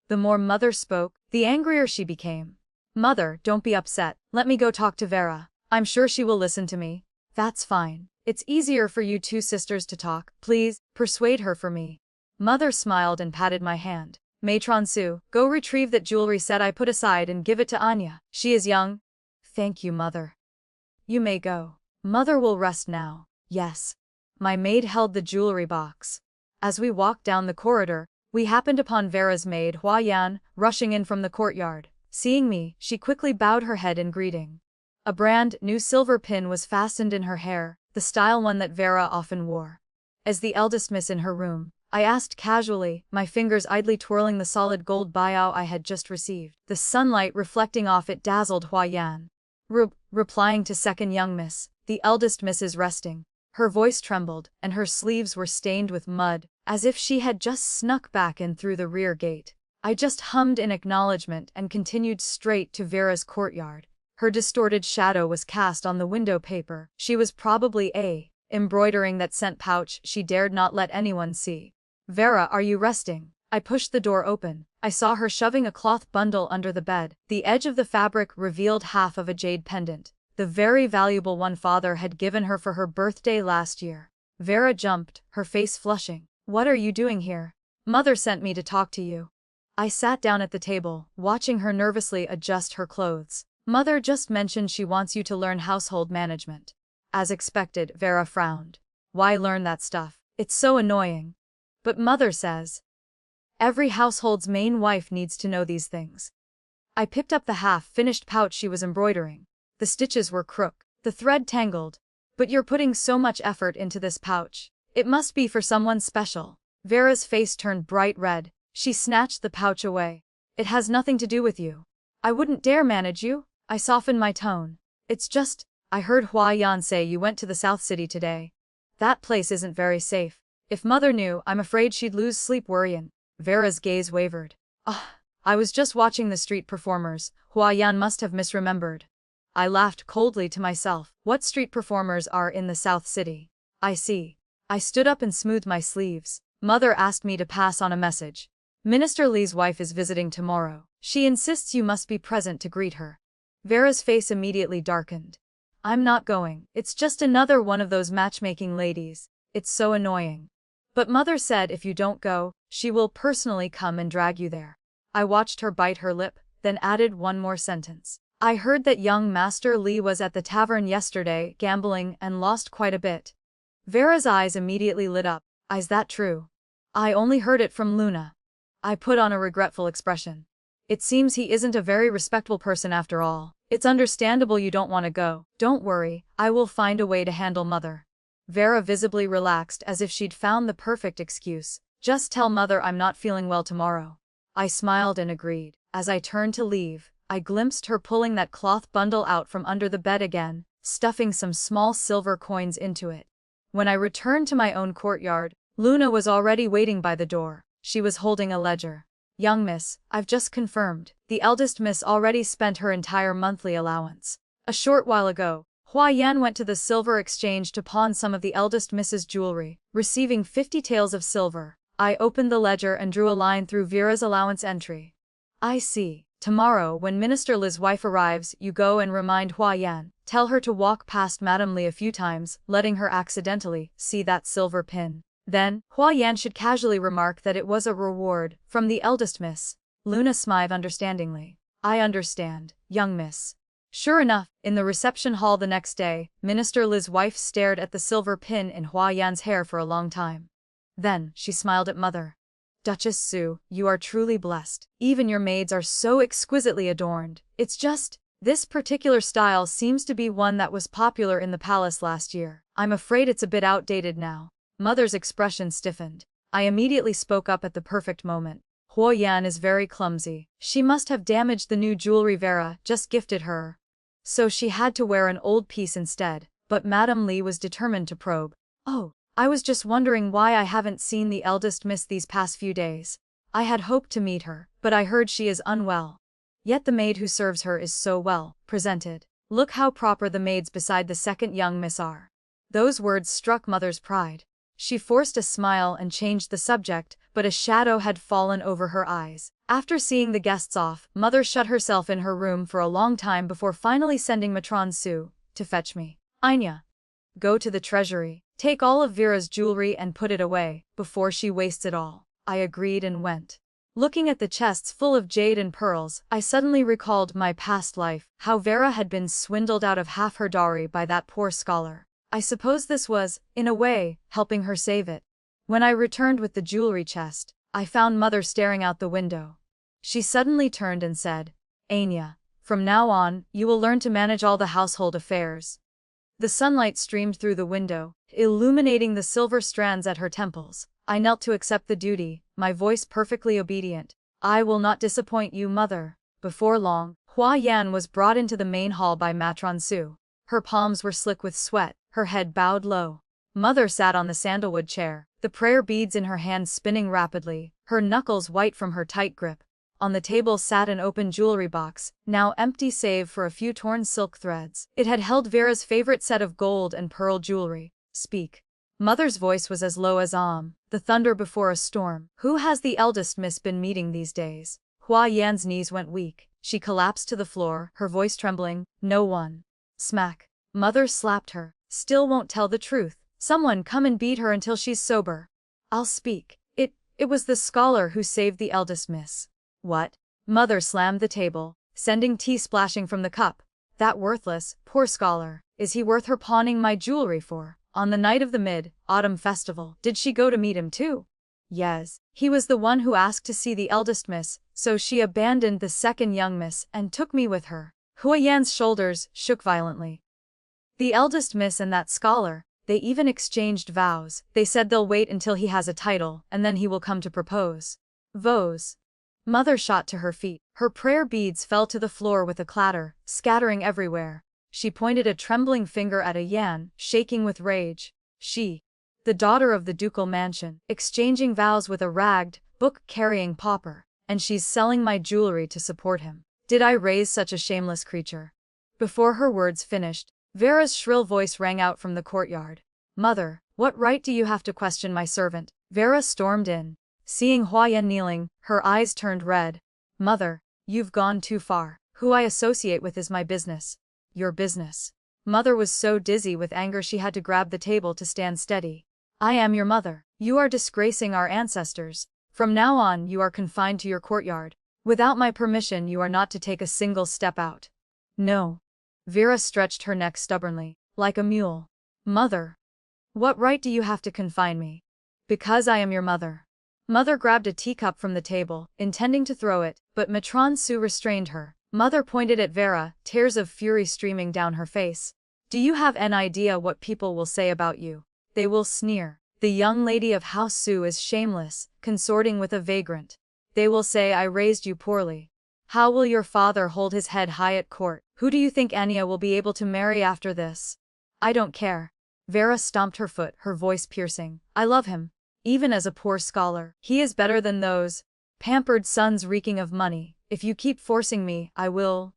The more Mother spoke, the angrier she became. "Mother, don't be upset. Let me go talk to Vera. I'm sure she will listen to me." "That's fine. It's easier for you two sisters to talk. Please, persuade her for me." Mother smiled and patted my hand. "Matron Sue, go retrieve that jewelry set I put aside and give it to Anya. She is young." "Thank you, Mother. You may go. Mother will rest now." "Yes." My maid held the jewelry box. As we walked down the corridor, we happened upon Vera's maid Hua Yan, rushing in from the courtyard. Seeing me, she quickly bowed her head in greeting. A brand new silver pin was fastened in her hair, the style one that Vera often wore. As the eldest miss in her room, I asked casually, my fingers idly twirling the solid gold biao I had just received. The sunlight reflecting off it dazzled Hua Yan. Replying to second young miss, the eldest miss is resting." Her voice trembled, and her sleeves were stained with mud, as if she had just snuck back in through the rear gate. I just hummed in acknowledgement and continued straight to Vera's courtyard. Her distorted shadow was cast on the window paper. She was probably embroidering that scent pouch she dared not let anyone see. "Vera, are you resting?" I pushed the door open. I saw her shoving a cloth bundle under the bed. The edge of the fabric revealed half of a jade pendant, the very valuable one Father had given her for her birthday last year. Vera jumped, her face flushing. "What are you doing here?" "Mother sent me to talk to you." I sat down at the table, watching her nervously adjust her clothes. "Mother just mentioned she wants you to learn household management." As expected, Vera frowned. "Why learn that stuff? It's so annoying." "But Mother says every household's main wife needs to know these things." I picked up the half-finished pouch she was embroidering. The stitches were crooked, the thread tangled. "But you're putting so much effort into this pouch. It must be for someone special." Vera's face turned bright red. She snatched the pouch away. "It has nothing to do with you. I wouldn't dare manage you." I softened my tone. "It's just, I heard Hua Yan say you went to the South City today. That place isn't very safe. If Mother knew, I'm afraid she'd lose sleep worrying." Vera's gaze wavered. I was just watching the street performers. Hua Yan must have misremembered." I laughed coldly to myself. "What street performers are in the South City? I see." I stood up and smoothed my sleeves. "Mother asked me to pass on a message. Minister Li's wife is visiting tomorrow. She insists you must be present to greet her." Vera's face immediately darkened. "I'm not going. It's just another one of those matchmaking ladies. It's so annoying." "But Mother said if you don't go, she will personally come and drag you there." I watched her bite her lip, then added one more sentence. I heard that young Master Li was at the tavern yesterday, gambling, and lost quite a bit. Vera's eyes immediately lit up. Is that true? I only heard it from Luna. I put on a regretful expression. It seems he isn't a very respectable person after all. It's understandable you don't want to go. Don't worry, I will find a way to handle Mother. Vera visibly relaxed as if she'd found the perfect excuse. Just tell Mother I'm not feeling well tomorrow. I smiled and agreed. As I turned to leave, I glimpsed her pulling that cloth bundle out from under the bed again, stuffing some small silver coins into it. When I returned to my own courtyard, Luna was already waiting by the door. She was holding a ledger. Young miss, I've just confirmed. The eldest miss already spent her entire monthly allowance. A short while ago, Hua Yan went to the silver exchange to pawn some of the eldest miss's jewelry, receiving 50 taels of silver. I opened the ledger and drew a line through Vera's allowance entry. I see. Tomorrow, when Minister Li's wife arrives, you go and remind Hua Yan. Tell her to walk past Madame Li a few times, letting her accidentally see that silver pin. Then, Hua Yan should casually remark that it was a reward from the eldest miss. Luna smiled understandingly. I understand, young miss. Sure enough, in the reception hall the next day, Minister Li's wife stared at the silver pin in Hua Yan's hair for a long time. Then, she smiled at Mother. Duchess Su, you are truly blessed. Even your maids are so exquisitely adorned. It's just, this particular style seems to be one that was popular in the palace last year. I'm afraid it's a bit outdated now. Mother's expression stiffened. I immediately spoke up at the perfect moment. Hua Yan is very clumsy. She must have damaged the new jewelry Vera just gifted her. So she had to wear an old piece instead, but Madame Li was determined to probe. Oh, I was just wondering why I haven't seen the eldest miss these past few days. I had hoped to meet her, but I heard she is unwell. Yet the maid who serves her is so well presented. Look how proper the maids beside the second young miss are. Those words struck Mother's pride. She forced a smile and changed the subject, but a shadow had fallen over her eyes. After seeing the guests off, Mother shut herself in her room for a long time before finally sending Matron Su to fetch me. Anya, go to the treasury, take all of Vera's jewelry and put it away, before she wastes it all. I agreed and went. Looking at the chests full of jade and pearls, I suddenly recalled my past life, how Vera had been swindled out of half her dowry by that poor scholar. I suppose this was, in a way, helping her save it. When I returned with the jewelry chest, I found Mother staring out the window. She suddenly turned and said, Anya, from now on, you will learn to manage all the household affairs. The sunlight streamed through the window, illuminating the silver strands at her temples. I knelt to accept the duty, my voice perfectly obedient. I will not disappoint you, Mother. Before long, Hua Yan was brought into the main hall by Matron Su. Her palms were slick with sweat, her head bowed low. Mother sat on the sandalwood chair, the prayer beads in her hands spinning rapidly, her knuckles white from her tight grip. On the table sat an open jewelry box, now empty save for a few torn silk threads. It had held Vera's favorite set of gold and pearl jewelry. Speak. Mother's voice was as low as the thunder before a storm. Who has the eldest miss been meeting these days? Hua Yan's knees went weak. She collapsed to the floor, her voice trembling. No one. Smack. Mother slapped her. Still won't tell the truth. Someone come and beat her until she's sober. I'll speak. It was the scholar who saved the eldest miss. What? Mother slammed the table, sending tea splashing from the cup. That worthless, poor scholar. Is he worth her pawning my jewelry for? On the night of the Mid-Autumn Festival, did she go to meet him too? Yes. He was the one who asked to see the eldest miss, so she abandoned the second young miss and took me with her. Hua Yan's shoulders shook violently. The eldest miss and that scholar, they even exchanged vows. They said they'll wait until he has a title, and then he will come to propose. Vows. Mother shot to her feet. Her prayer beads fell to the floor with a clatter, scattering everywhere. She pointed a trembling finger at a Yan, shaking with rage. She, the daughter of the ducal mansion, exchanging vows with a ragged, book-carrying pauper, and she's selling my jewelry to support him. Did I raise such a shameless creature? Before her words finished, Vera's shrill voice rang out from the courtyard. Mother, what right do you have to question my servant? Vera stormed in. Seeing Hua Yan kneeling, her eyes turned red. Mother, you've gone too far. Who I associate with is my business. Your business. Mother was so dizzy with anger she had to grab the table to stand steady. I am your mother. You are disgracing our ancestors. From now on you are confined to your courtyard. Without my permission you are not to take a single step out. No. Vera stretched her neck stubbornly, like a mule. Mother. What right do you have to confine me? Because I am your mother. Mother grabbed a teacup from the table, intending to throw it, but Matron Su restrained her. Mother pointed at Vera, tears of fury streaming down her face. Do you have an idea what people will say about you? They will sneer. The young lady of House Su is shameless, consorting with a vagrant. They will say I raised you poorly. How will your father hold his head high at court? Who do you think Anya will be able to marry after this? I don't care. Vera stomped her foot, her voice piercing. I love him. Even as a poor scholar, he is better than those pampered sons reeking of money. If you keep forcing me, I will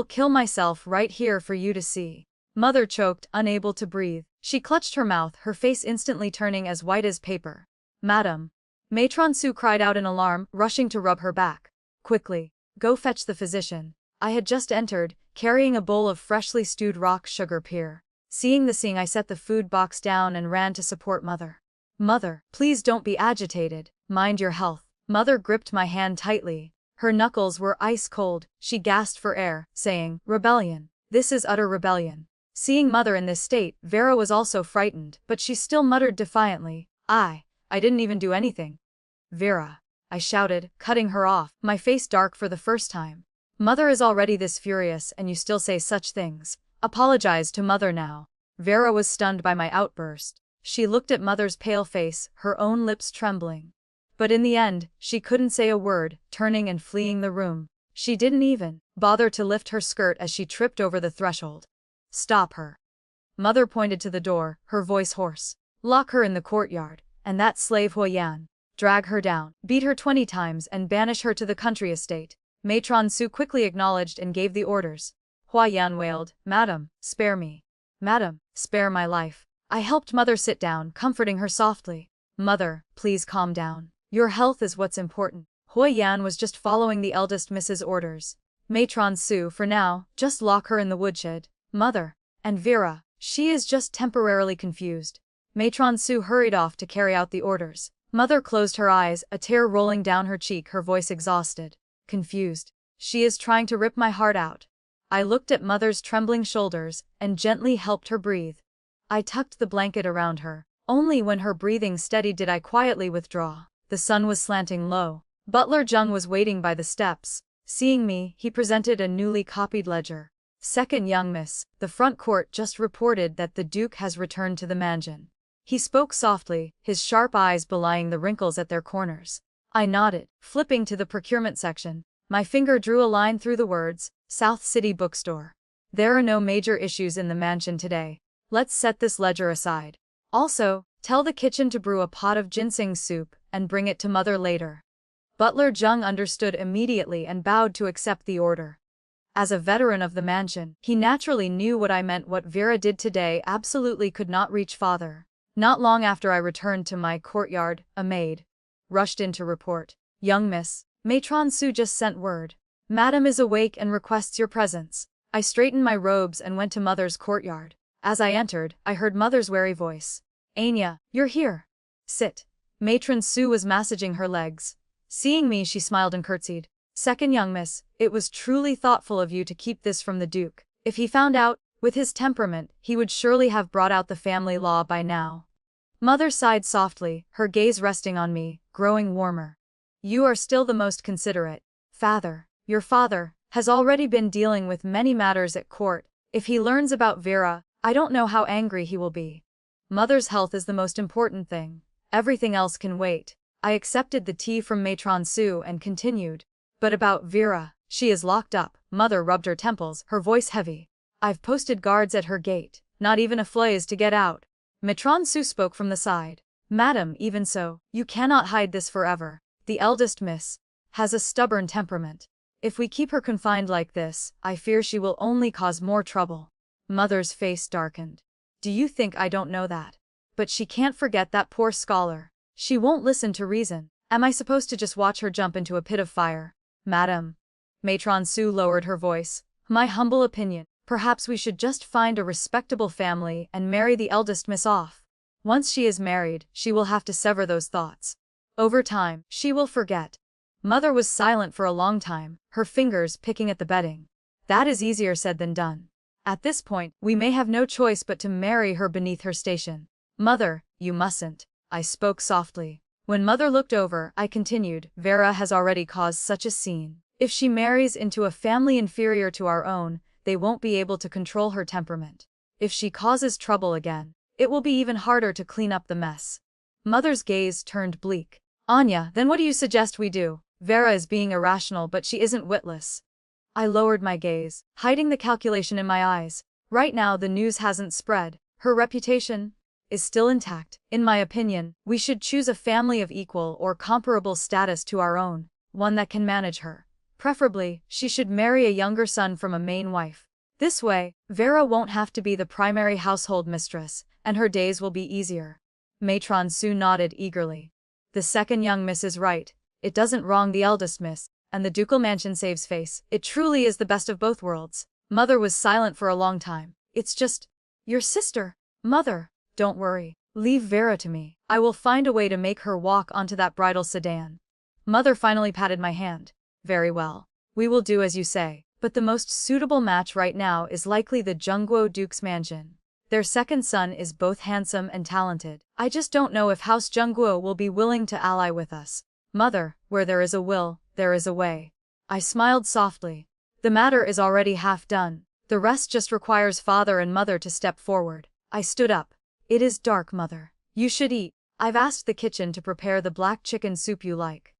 kill myself right here for you to see. Mother choked, unable to breathe. She clutched her mouth, her face instantly turning as white as paper. Madam. Matron Su cried out in alarm, rushing to rub her back. Quickly. Go fetch the physician. I had just entered, carrying a bowl of freshly stewed rock sugar pear. Seeing the scene, I set the food box down and ran to support Mother. Mother, please don't be agitated. Mind your health. Mother gripped my hand tightly. Her knuckles were ice cold. She gasped for air, saying, Rebellion. This is utter rebellion. Seeing Mother in this state, Vera was also frightened, but she still muttered defiantly, I didn't even do anything. Vera. I shouted, cutting her off, my face dark for the first time. Mother is already this furious and you still say such things. Apologize to Mother now. Vera was stunned by my outburst. She looked at Mother's pale face, her own lips trembling. But in the end, she couldn't say a word, turning and fleeing the room. She didn't even bother to lift her skirt as she tripped over the threshold. Stop her. Mother pointed to the door, her voice hoarse. Lock her in the courtyard, and that slave Huoyan. Drag her down, beat her 20 times and banish her to the country estate. Matron Su quickly acknowledged and gave the orders. Huoyan wailed, Madam, spare me. Madam, spare my life. I helped Mother sit down, comforting her softly. Mother, please calm down. Your health is what's important. Huoyan was just following the eldest Miss's orders. Matron Su, for now, just lock her in the woodshed. Mother. And Vera, she is just temporarily confused. Matron Su hurried off to carry out the orders. Mother closed her eyes, a tear rolling down her cheek, her voice exhausted. Confused. She is trying to rip my heart out. I looked at Mother's trembling shoulders and gently helped her breathe. I tucked the blanket around her. Only when her breathing steadied did I quietly withdraw. The sun was slanting low. Butler Jung was waiting by the steps. Seeing me, he presented a newly copied ledger. Second young miss, the front court just reported that the Duke has returned to the mansion. He spoke softly, his sharp eyes belying the wrinkles at their corners. I nodded, flipping to the procurement section. My finger drew a line through the words, South City Bookstore. There are no major issues in the mansion today. Let's set this ledger aside. Also, tell the kitchen to brew a pot of ginseng soup and bring it to Mother later. Butler Jung understood immediately and bowed to accept the order. As a veteran of the mansion, he naturally knew what I meant. What Vera did today absolutely could not reach Father. Not long after I returned to my courtyard, a maid rushed in to report. Young miss, Matron Su just sent word. Madam is awake and requests your presence. I straightened my robes and went to Mother's courtyard. As I entered, I heard Mother's wary voice. Anya, you're here. Sit. Matron Su was massaging her legs. Seeing me, she smiled and curtsied. Second young miss, it was truly thoughtful of you to keep this from the Duke. If he found out, with his temperament, he would surely have brought out the family law by now. Mother sighed softly, her gaze resting on me, growing warmer. You are still the most considerate. Father, your father, has already been dealing with many matters at court. If he learns about Vera, I don't know how angry he will be. Mother's health is the most important thing. Everything else can wait. I accepted the tea from Matron Su and continued. But about Vera, she is locked up. Mother rubbed her temples, her voice heavy. I've posted guards at her gate. Not even a fly is to get out. Matron Su spoke from the side. Madam, even so, you cannot hide this forever. The eldest miss has a stubborn temperament. If we keep her confined like this, I fear she will only cause more trouble. Mother's face darkened. Do you think I don't know that? But she can't forget that poor scholar. She won't listen to reason. Am I supposed to just watch her jump into a pit of fire? Madam. Matron Su lowered her voice. My humble opinion, perhaps we should just find a respectable family and marry the eldest miss off. Once she is married, she will have to sever those thoughts. Over time, she will forget. Mother was silent for a long time, her fingers picking at the bedding. That is easier said than done. At this point, we may have no choice but to marry her beneath her station. Mother, you mustn't. I spoke softly. When Mother looked over, I continued, Vera has already caused such a scene. If she marries into a family inferior to our own, they won't be able to control her temperament. If she causes trouble again, it will be even harder to clean up the mess. Mother's gaze turned bleak. Anya, then what do you suggest we do? Vera is being irrational, but she isn't witless. I lowered my gaze, hiding the calculation in my eyes. Right now the news hasn't spread. Her reputation is still intact. In my opinion, we should choose a family of equal or comparable status to our own, one that can manage her. Preferably, she should marry a younger son from a main wife. This way, Vera won't have to be the primary household mistress, and her days will be easier. Matron Sue nodded eagerly. The second young miss is right. It doesn't wrong the eldest miss, and the ducal mansion saves face. It truly is the best of both worlds. Mother was silent for a long time. It's just, your sister. Mother, don't worry. Leave Vera to me. I will find a way to make her walk onto that bridal sedan. Mother finally patted my hand. Very well. We will do as you say. But the most suitable match right now is likely the Jungguo Duke's mansion. Their second son is both handsome and talented. I just don't know if House Jungguo will be willing to ally with us. Mother, where there is a will, there is a way. I smiled softly. The matter is already half done. The rest just requires father and mother to step forward. I stood up. It is dark, Mother. You should eat. I've asked the kitchen to prepare the black chicken soup you like.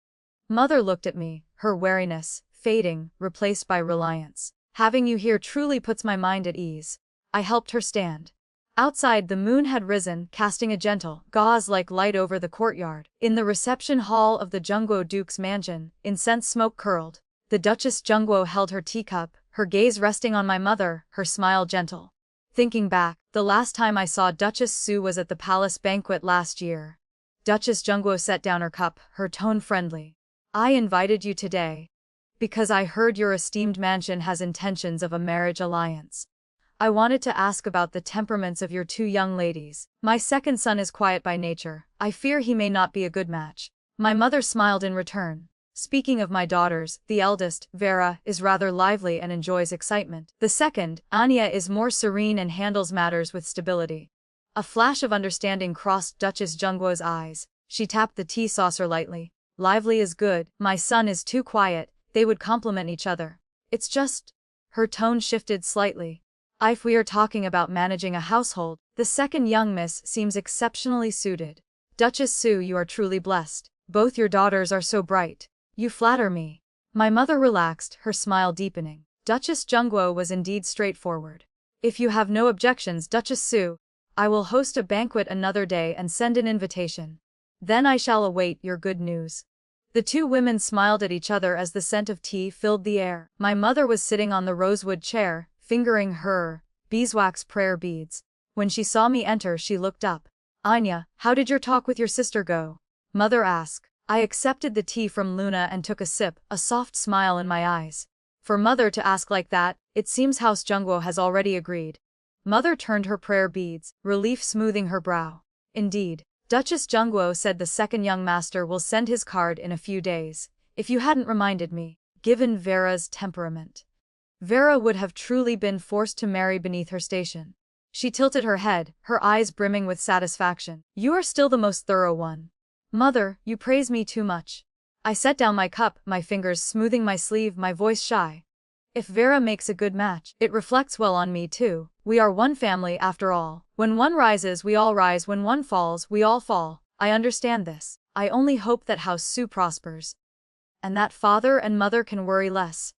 Mother looked at me, her wariness fading, replaced by reliance. Having you here truly puts my mind at ease. I helped her stand. Outside, the moon had risen, casting a gentle, gauze-like light over the courtyard. In the reception hall of the Jungguo Duke's mansion, incense smoke curled. The Duchess Jungguo held her teacup, her gaze resting on my mother, her smile gentle. Thinking back, the last time I saw Duchess Su was at the palace banquet last year. Duchess Jungguo set down her cup, her tone friendly. I invited you today because I heard your esteemed mansion has intentions of a marriage alliance. I wanted to ask about the temperaments of your two young ladies. My second son is quiet by nature. I fear he may not be a good match. My mother smiled in return. Speaking of my daughters, the eldest, Vera, is rather lively and enjoys excitement. The second, Anya, is more serene and handles matters with stability. A flash of understanding crossed Duchess Jungguo's eyes. She tapped the tea saucer lightly. Lively is good. My son is too quiet. They would complement each other. It's just... Her tone shifted slightly. If we are talking about managing a household, the second young miss seems exceptionally suited. Duchess Su, you are truly blessed. Both your daughters are so bright. You flatter me. My mother relaxed, her smile deepening. Duchess Jungguo was indeed straightforward. If you have no objections, Duchess Su, I will host a banquet another day and send an invitation. Then I shall await your good news. The two women smiled at each other as the scent of tea filled the air. My mother was sitting on the rosewood chair, fingering her beeswax prayer beads. When she saw me enter, she looked up. Anya, how did your talk with your sister go? Mother asked. I accepted the tea from Luna and took a sip, a soft smile in my eyes. For Mother to ask like that, it seems House Jungguo has already agreed. Mother turned her prayer beads, relief smoothing her brow. Indeed. Duchess Jungguo said the second young master will send his card in a few days. If you hadn't reminded me, given Vera's temperament, Vera would have truly been forced to marry beneath her station. She tilted her head, her eyes brimming with satisfaction. You are still the most thorough one. Mother, you praise me too much. I set down my cup, my fingers smoothing my sleeve, my voice shy. If Vera makes a good match, it reflects well on me too. We are one family after all. When one rises, we all rise. When one falls, we all fall. I understand this. I only hope that House Su prospers, and that father and mother can worry less.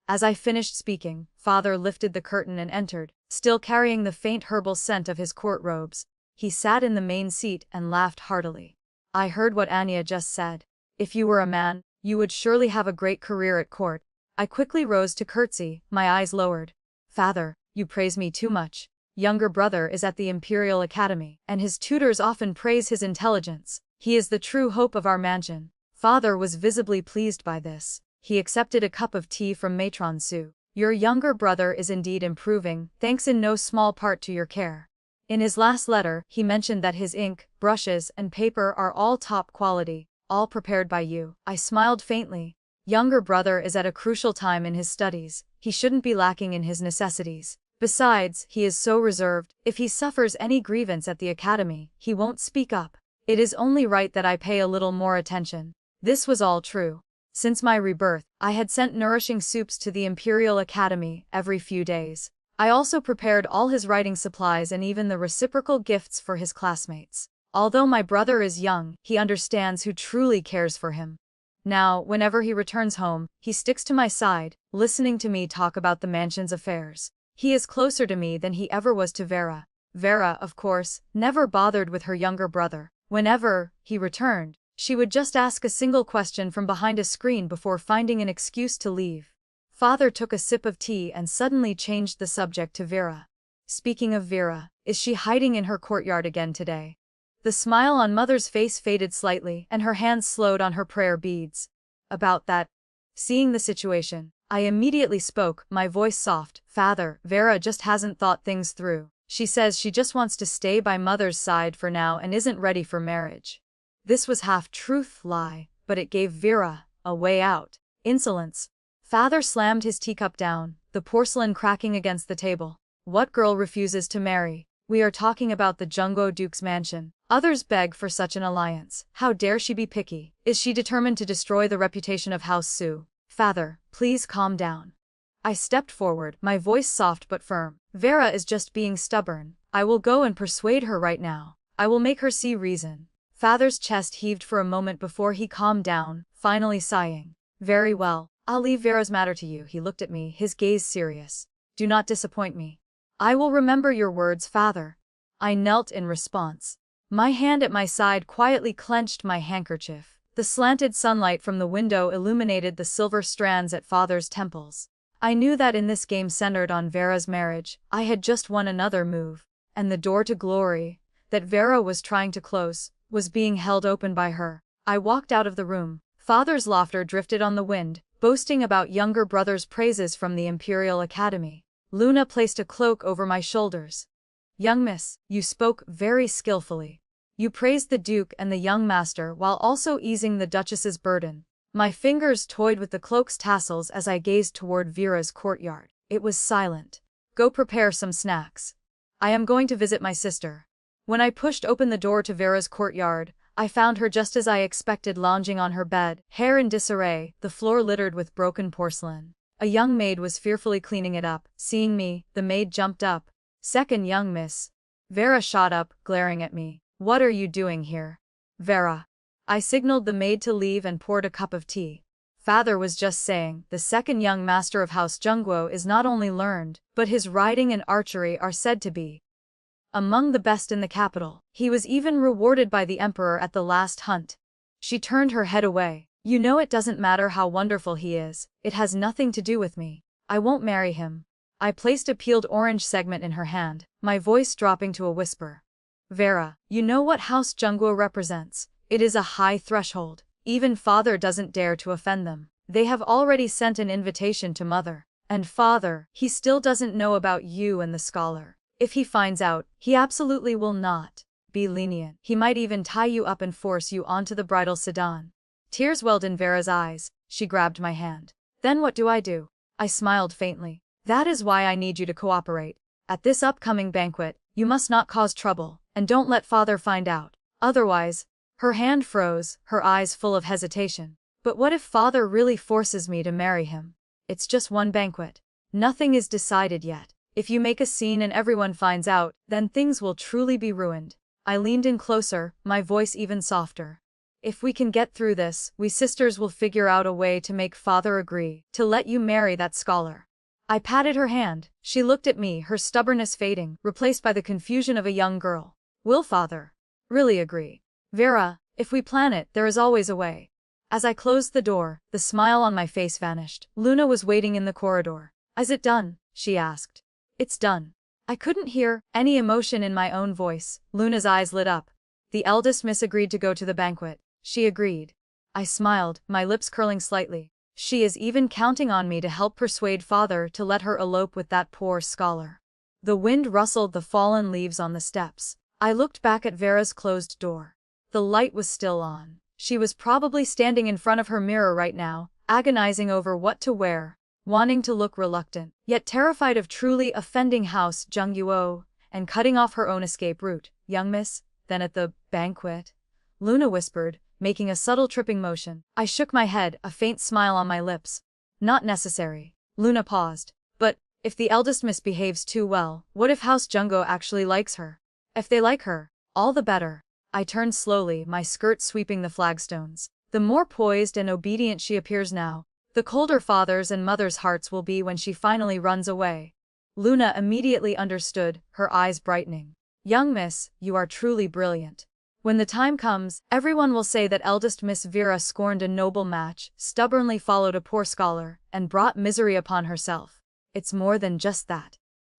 As I finished speaking, father lifted the curtain and entered, still carrying the faint herbal scent of his court robes. He sat in the main seat and laughed heartily. I heard what Anya just said. If you were a man, you would surely have a great career at court. I quickly rose to curtsy, my eyes lowered. Father, you praise me too much. Younger brother is at the Imperial Academy, and his tutors often praise his intelligence. He is the true hope of our mansion. Father was visibly pleased by this. He accepted a cup of tea from Matron Su. Your younger brother is indeed improving, thanks in no small part to your care. In his last letter, he mentioned that his ink, brushes, and paper are all top quality, all prepared by you. I smiled faintly. Younger brother is at a crucial time in his studies. he shouldn't be lacking in his necessities. Besides, he is so reserved. If he suffers any grievance at the academy, he won't speak up. It is only right that I pay a little more attention. This was all true. Since my rebirth, I had sent nourishing soups to the Imperial Academy every few days. I also prepared all his writing supplies and even the reciprocal gifts for his classmates. Although my brother is young, he understands who truly cares for him. Now, whenever he returns home, he sticks to my side, listening to me talk about the mansion's affairs. He is closer to me than he ever was to Vera. Vera, of course, never bothered with her younger brother. Whenever he returned, she would just ask a single question from behind a screen before finding an excuse to leave. Father took a sip of tea and suddenly changed the subject to Vera. Speaking of Vera, is she hiding in her courtyard again today? The smile on Mother's face faded slightly and her hands slowed on her prayer beads. About that. Seeing the situation, I immediately spoke, my voice soft. Father, Vera just hasn't thought things through. She says she just wants to stay by Mother's side for now and isn't ready for marriage. This was half truth, lie, but it gave Vera a way out. Insolence. Father slammed his teacup down, the porcelain cracking against the table. What girl refuses to marry? We are talking about the Jungwo Duke's mansion. Others beg for such an alliance. How dare she be picky? Is she determined to destroy the reputation of House Su? Father, please calm down. I stepped forward, my voice soft but firm. Vera is just being stubborn. I will go and persuade her right now. I will make her see reason. Father's chest heaved for a moment before he calmed down, finally sighing. Very well, I'll leave Vera's matter to you. He looked at me, his gaze serious. Do not disappoint me. I will remember your words, Father. I knelt in response. My hand at my side quietly clenched my handkerchief. The slanted sunlight from the window illuminated the silver strands at Father's temples. I knew that in this game centered on Vera's marriage, I had just won another move, and the door to glory, that Vera was trying to close, was being held open by her. I walked out of the room. Father's laughter drifted on the wind, boasting about younger brother's praises from the Imperial Academy. Luna placed a cloak over my shoulders. Young miss, you spoke very skillfully. You praised the Duke and the young master while also easing the Duchess's burden. My fingers toyed with the cloak's tassels as I gazed toward Vera's courtyard. It was silent. Go prepare some snacks. I am going to visit my sister. When I pushed open the door to Vera's courtyard, I found her just as I expected, lounging on her bed, hair in disarray, the floor littered with broken porcelain. A young maid was fearfully cleaning it up. Seeing me, the maid jumped up. Second, young miss. Vera shot up, glaring at me. What are you doing here? Vera. I signaled the maid to leave and poured a cup of tea. Father was just saying, the second young master of House Jungwo is not only learned, but his riding and archery are said to be among the best in the capital. He was even rewarded by the emperor at the last hunt. She turned her head away. You know it doesn't matter how wonderful he is, it has nothing to do with me. I won't marry him. I placed a peeled orange segment in her hand, my voice dropping to a whisper. Vera, you know what House Jungwo represents. It is a high threshold. Even Father doesn't dare to offend them. They have already sent an invitation to Mother. And Father, he still doesn't know about you and the scholar. If he finds out, he absolutely will not be lenient. He might even tie you up and force you onto the bridal sedan. Tears welled in Vera's eyes. She grabbed my hand. Then what do? I smiled faintly. That is why I need you to cooperate. At this upcoming banquet, you must not cause trouble, and don't let Father find out. Otherwise, her hand froze, her eyes full of hesitation. But what if Father really forces me to marry him? It's just one banquet. Nothing is decided yet. If you make a scene and everyone finds out, then things will truly be ruined. I leaned in closer, my voice even softer. If we can get through this, we sisters will figure out a way to make Father agree to let you marry that scholar. I patted her hand. She looked at me, her stubbornness fading, replaced by the confusion of a young girl. Will Father really agree? Vera, if we plan it, there is always a way. As I closed the door, the smile on my face vanished. Luna was waiting in the corridor. Is it done? She asked. It's done. I couldn't hear any emotion in my own voice. Luna's eyes lit up. The eldest miss agreed to go to the banquet. She agreed. I smiled, my lips curling slightly. She is even counting on me to help persuade Father to let her elope with that poor scholar. The wind rustled the fallen leaves on the steps. I looked back at Vera's closed door. The light was still on. She was probably standing in front of her mirror right now, agonizing over what to wear. wanting to look reluctant, yet terrified of truly offending House Jungguo, and cutting off her own escape route. Young miss, then at the banquet? Luna whispered, making a subtle tripping motion. I shook my head, a faint smile on my lips. Not necessary. Luna paused. But, if the eldest misbehaves too well, what if House Jungguo actually likes her? If they like her, all the better. I turned slowly, my skirt sweeping the flagstones. The more poised and obedient she appears now, the colder father's and mother's hearts will be when she finally runs away. Luna immediately understood, her eyes brightening. Young miss, you are truly brilliant. When the time comes, everyone will say that eldest Miss Vera scorned a noble match, stubbornly followed a poor scholar, and brought misery upon herself. It's more than just that.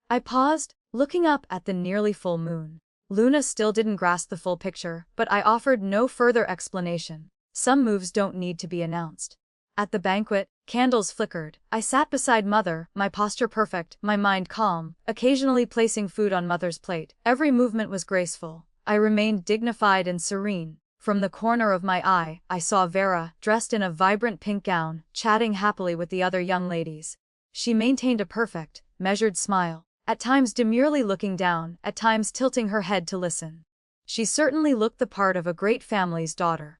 I paused, looking up at the nearly full moon. Luna still didn't grasp the full picture, but I offered no further explanation. Some moves don't need to be announced. At the banquet, candles flickered. I sat beside Mother, my posture perfect, my mind calm, occasionally placing food on Mother's plate. Every movement was graceful. I remained dignified and serene. From the corner of my eye, I saw Vera, dressed in a vibrant pink gown, chatting happily with the other young ladies. She maintained a perfect, measured smile, at times demurely looking down, at times tilting her head to listen. She certainly looked the part of a great family's daughter.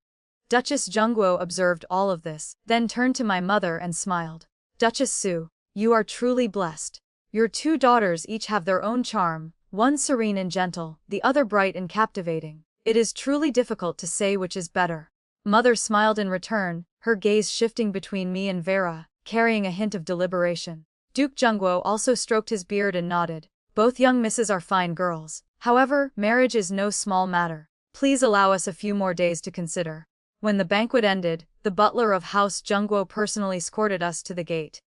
Duchess Jungguo observed all of this, then turned to my mother and smiled. Duchess Su, you are truly blessed. Your two daughters each have their own charm, one serene and gentle, the other bright and captivating. It is truly difficult to say which is better. Mother smiled in return, her gaze shifting between me and Vera, carrying a hint of deliberation. Duke Jungguo also stroked his beard and nodded. Both young misses are fine girls. However, marriage is no small matter. Please allow us a few more days to consider. When the banquet ended, the butler of House Jungguo personally escorted us to the gate.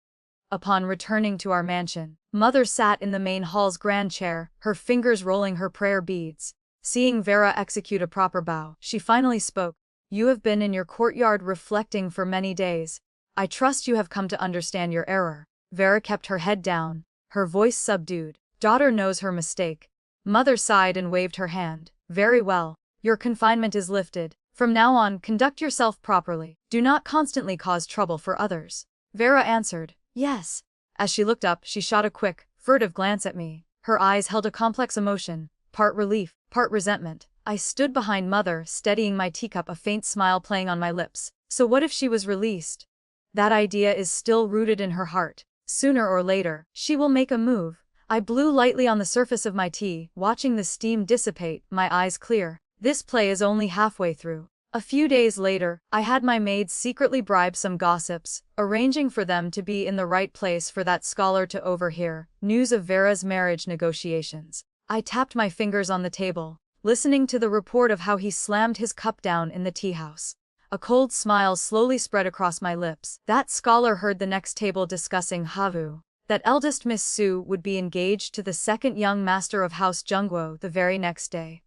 Upon returning to our mansion, Mother sat in the main hall's grand chair, her fingers rolling her prayer beads. Seeing Vera execute a proper bow, she finally spoke. You have been in your courtyard reflecting for many days. I trust you have come to understand your error. Vera kept her head down, her voice subdued. Daughter knows her mistake. Mother sighed and waved her hand. Very well. Your confinement is lifted. From now on, conduct yourself properly. Do not constantly cause trouble for others. Vera answered, yes. As she looked up, she shot a quick, furtive glance at me. Her eyes held a complex emotion, part relief, part resentment. I stood behind Mother, steadying my teacup, a faint smile playing on my lips. So what if she was released? That idea is still rooted in her heart. Sooner or later, she will make a move. I blew lightly on the surface of my tea, watching the steam dissipate, my eyes clear. This play is only halfway through. A few days later, I had my maids secretly bribe some gossips, arranging for them to be in the right place for that scholar to overhear news of Vera's marriage negotiations. I tapped my fingers on the table, listening to the report of how he slammed his cup down in the tea house. A cold smile slowly spread across my lips. That scholar heard the next table discussing Havu. That eldest Miss Su would be engaged to the second young master of House Jungguo the very next day.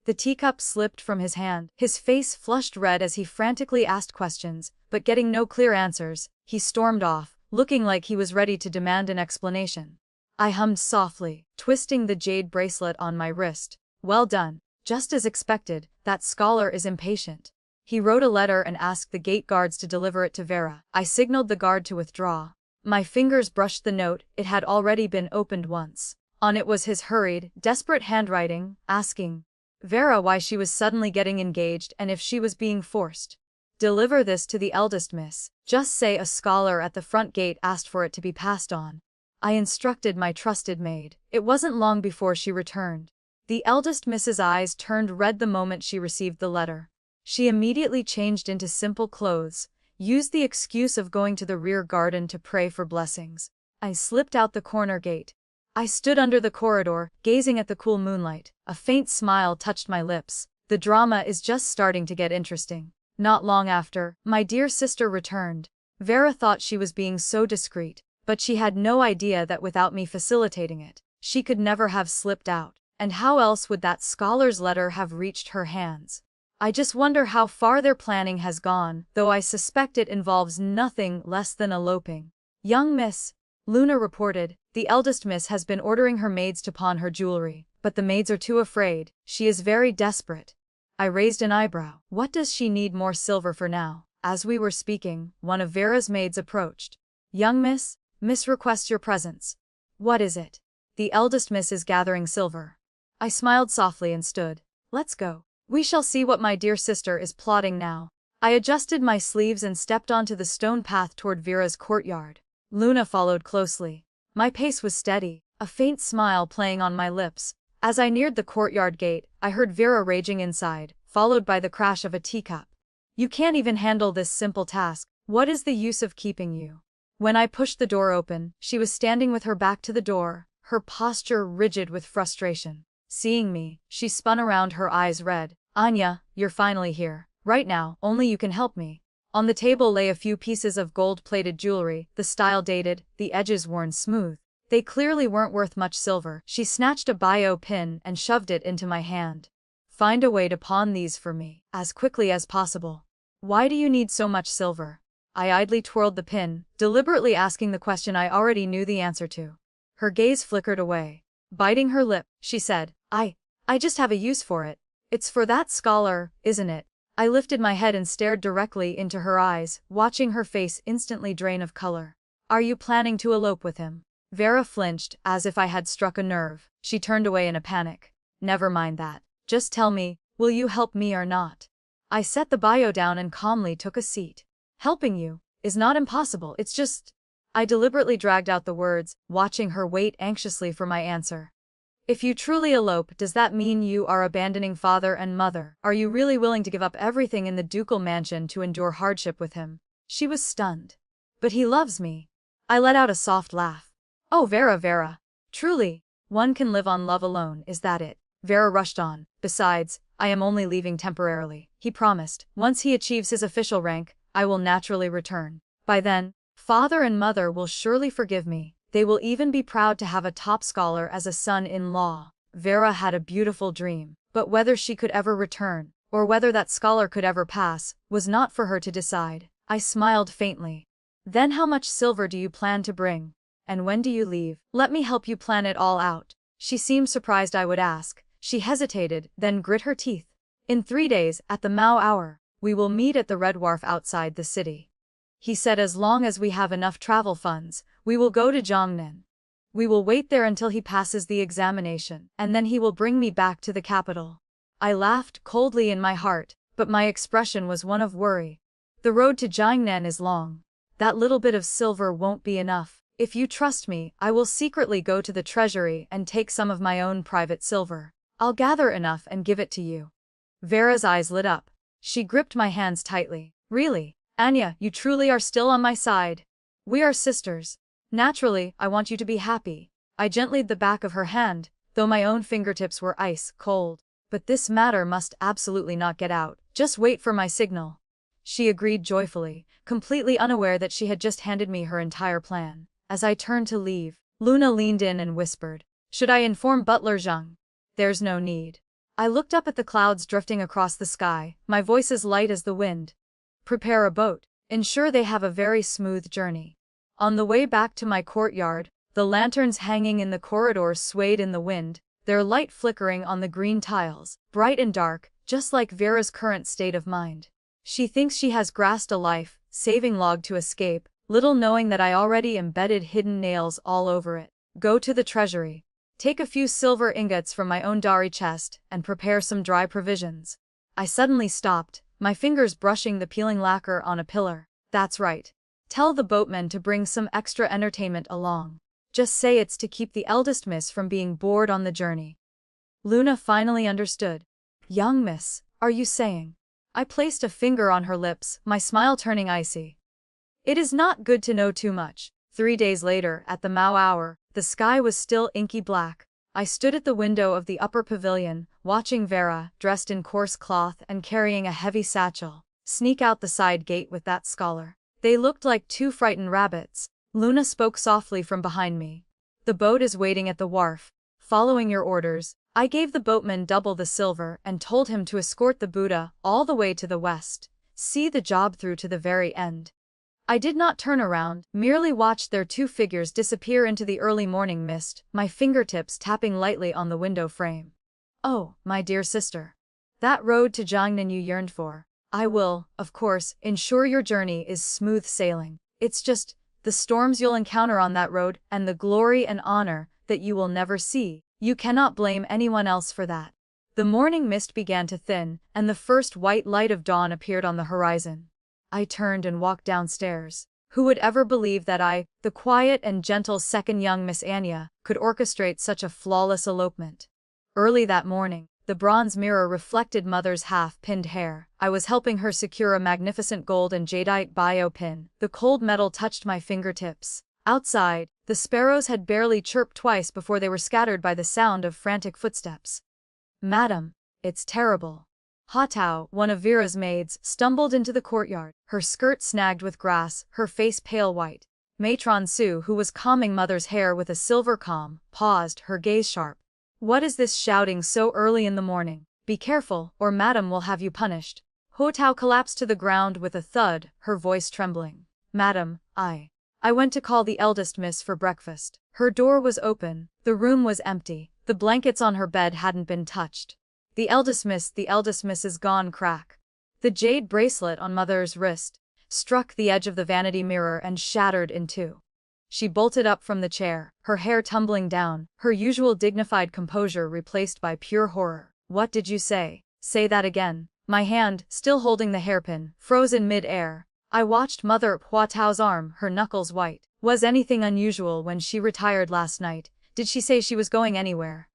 The teacup slipped from his hand. His face flushed red as he frantically asked questions, but getting no clear answers, he stormed off, looking like he was ready to demand an explanation. I hummed softly, twisting the jade bracelet on my wrist. Well done. Just as expected, that scholar is impatient. He wrote a letter and asked the gate guards to deliver it to Vera. I signaled the guard to withdraw. My fingers brushed the note, it had already been opened once. On it was his hurried, desperate handwriting, asking Vera why she was suddenly getting engaged and if she was being forced. Deliver this to the eldest miss. Just say a scholar at the front gate asked for it to be passed on. I instructed my trusted maid. It wasn't long before she returned. The eldest miss's eyes turned red the moment she received the letter. She immediately changed into simple clothes, used the excuse of going to the rear garden to pray for blessings. I slipped out the corner gate. I stood under the corridor, gazing at the cool moonlight. A faint smile touched my lips. The drama is just starting to get interesting. Not long after, my dear sister returned. Vera thought she was being so discreet, but she had no idea that without me facilitating it, she could never have slipped out. And how else would that scholar's letter have reached her hands? I just wonder how far their planning has gone, though I suspect it involves nothing less than eloping. Young miss, Luna reported, the eldest miss has been ordering her maids to pawn her jewelry, but the maids are too afraid. She is very desperate. I raised an eyebrow. What does she need more silver for now? As we were speaking, one of Vera's maids approached. Young miss, Miss requests your presence. What is it? The eldest miss is gathering silver. I smiled softly and stood. Let's go. We shall see what my dear sister is plotting now. I adjusted my sleeves and stepped onto the stone path toward Vera's courtyard. Luna followed closely. My pace was steady, a faint smile playing on my lips. As I neared the courtyard gate, I heard Vera raging inside, followed by the crash of a teacup. You can't even handle this simple task. What is the use of keeping you? When I pushed the door open, she was standing with her back to the door, her posture rigid with frustration. Seeing me, she spun around, her eyes red. Anya, you're finally here. Right now, only you can help me. On the table lay a few pieces of gold-plated jewelry, the style dated, the edges worn smooth. They clearly weren't worth much silver. She snatched a bio pin and shoved it into my hand. Find a way to pawn these for me, as quickly as possible. Why do you need so much silver? I idly twirled the pin, deliberately asking the question I already knew the answer to. Her gaze flickered away. Biting her lip, she said, I just have a use for it. It's for that scholar, isn't it? I lifted my head and stared directly into her eyes, watching her face instantly drain of color. Are you planning to elope with him? Vera flinched, as if I had struck a nerve. She turned away in a panic. Never mind that. Just tell me, will you help me or not? I set the bio down and calmly took a seat. Helping you is not impossible, it's just… I deliberately dragged out the words, watching her wait anxiously for my answer. If you truly elope, does that mean you are abandoning father and mother? Are you really willing to give up everything in the ducal mansion to endure hardship with him? She was stunned. But he loves me. I let out a soft laugh. Oh, Vera. Truly, one can live on love alone, is that it? Vera rushed on. Besides, I am only leaving temporarily, he promised. Once he achieves his official rank, I will naturally return. By then, father and mother will surely forgive me. They will even be proud to have a top scholar as a son-in-law. Vera had a beautiful dream, but whether she could ever return, or whether that scholar could ever pass, was not for her to decide. I smiled faintly. Then how much silver do you plan to bring? And when do you leave? Let me help you plan it all out. She seemed surprised I would ask. She hesitated, then grit her teeth. In 3 days, at the Mao hour, we will meet at the Red Wharf outside the city. He said as long as we have enough travel funds, we will go to Jiangnan. We will wait there until he passes the examination, and then he will bring me back to the capital. I laughed coldly in my heart, but my expression was one of worry. The road to Jiangnan is long. That little bit of silver won't be enough. If you trust me, I will secretly go to the treasury and take some of my own private silver. I'll gather enough and give it to you. Vera's eyes lit up. She gripped my hands tightly. Really? Anya, you truly are still on my side. We are sisters. Naturally, I want you to be happy. I gently the back of her hand, though my own fingertips were ice cold. But this matter must absolutely not get out. Just wait for my signal. She agreed joyfully, completely unaware that she had just handed me her entire plan. As I turned to leave, Luna leaned in and whispered, "Should I inform Butler Zhang?" "There's no need." I looked up at the clouds drifting across the sky, my voice as light as the wind. "Prepare a boat. Ensure they have a very smooth journey." On the way back to my courtyard, the lanterns hanging in the corridors swayed in the wind, their light flickering on the green tiles, bright and dark, just like Vera's current state of mind. She thinks she has grasped a life-saving log to escape, little knowing that I already embedded hidden nails all over it. Go to the treasury. Take a few silver ingots from my own dowry chest, and prepare some dry provisions. I suddenly stopped, my fingers brushing the peeling lacquer on a pillar. That's right. Tell the boatmen to bring some extra entertainment along. Just say it's to keep the eldest miss from being bored on the journey. Luna finally understood. Young miss, are you saying? I placed a finger on her lips, my smile turning icy. It is not good to know too much. 3 days later, at the Mao hour, the sky was still inky black. I stood at the window of the upper pavilion, watching Vera, dressed in coarse cloth and carrying a heavy satchel, sneak out the side gate with that scholar. They looked like 2 frightened rabbits. Luna spoke softly from behind me. The boat is waiting at the wharf. Following your orders, I gave the boatman double the silver and told him to escort the Buddha all the way to the west. See the job through to the very end. I did not turn around, merely watched their 2 figures disappear into the early morning mist, my fingertips tapping lightly on the window frame. Oh, my dear sister. That road to Jiangnan you yearned for. I will, of course, ensure your journey is smooth sailing. It's just, the storms you'll encounter on that road, and the glory and honor that you will never see. You cannot blame anyone else for that. The morning mist began to thin, and the first white light of dawn appeared on the horizon. I turned and walked downstairs. Who would ever believe that I, the quiet and gentle second young Miss Anya, could orchestrate such a flawless elopement? Early that morning, the bronze mirror reflected Mother's half-pinned hair. I was helping her secure a magnificent gold and jadeite bio pin. The cold metal touched my fingertips. Outside, the sparrows had barely chirped twice before they were scattered by the sound of frantic footsteps. "Madam, it's terrible." Hatao, one of Vera's maids, stumbled into the courtyard, her skirt snagged with grass, her face pale white. Matron Su, who was combing Mother's hair with a silver comb, paused, her gaze sharp. "What is this shouting so early in the morning? Be careful, or Madam will have you punished." Hatao collapsed to the ground with a thud, her voice trembling. "Madam, I went to call the eldest miss for breakfast." Her door was open, the room was empty, the blankets on her bed hadn't been touched. The eldest miss is gone crack. The jade bracelet on Mother's wrist struck the edge of the vanity mirror and shattered in two. She bolted up from the chair, her hair tumbling down, her usual dignified composure replaced by pure horror. "What did you say? Say that again." My hand, still holding the hairpin, froze in mid-air. I watched Mother Hua-Tao's arm, her knuckles white. Was anything unusual when she retired last night? Did she say she was going anywhere?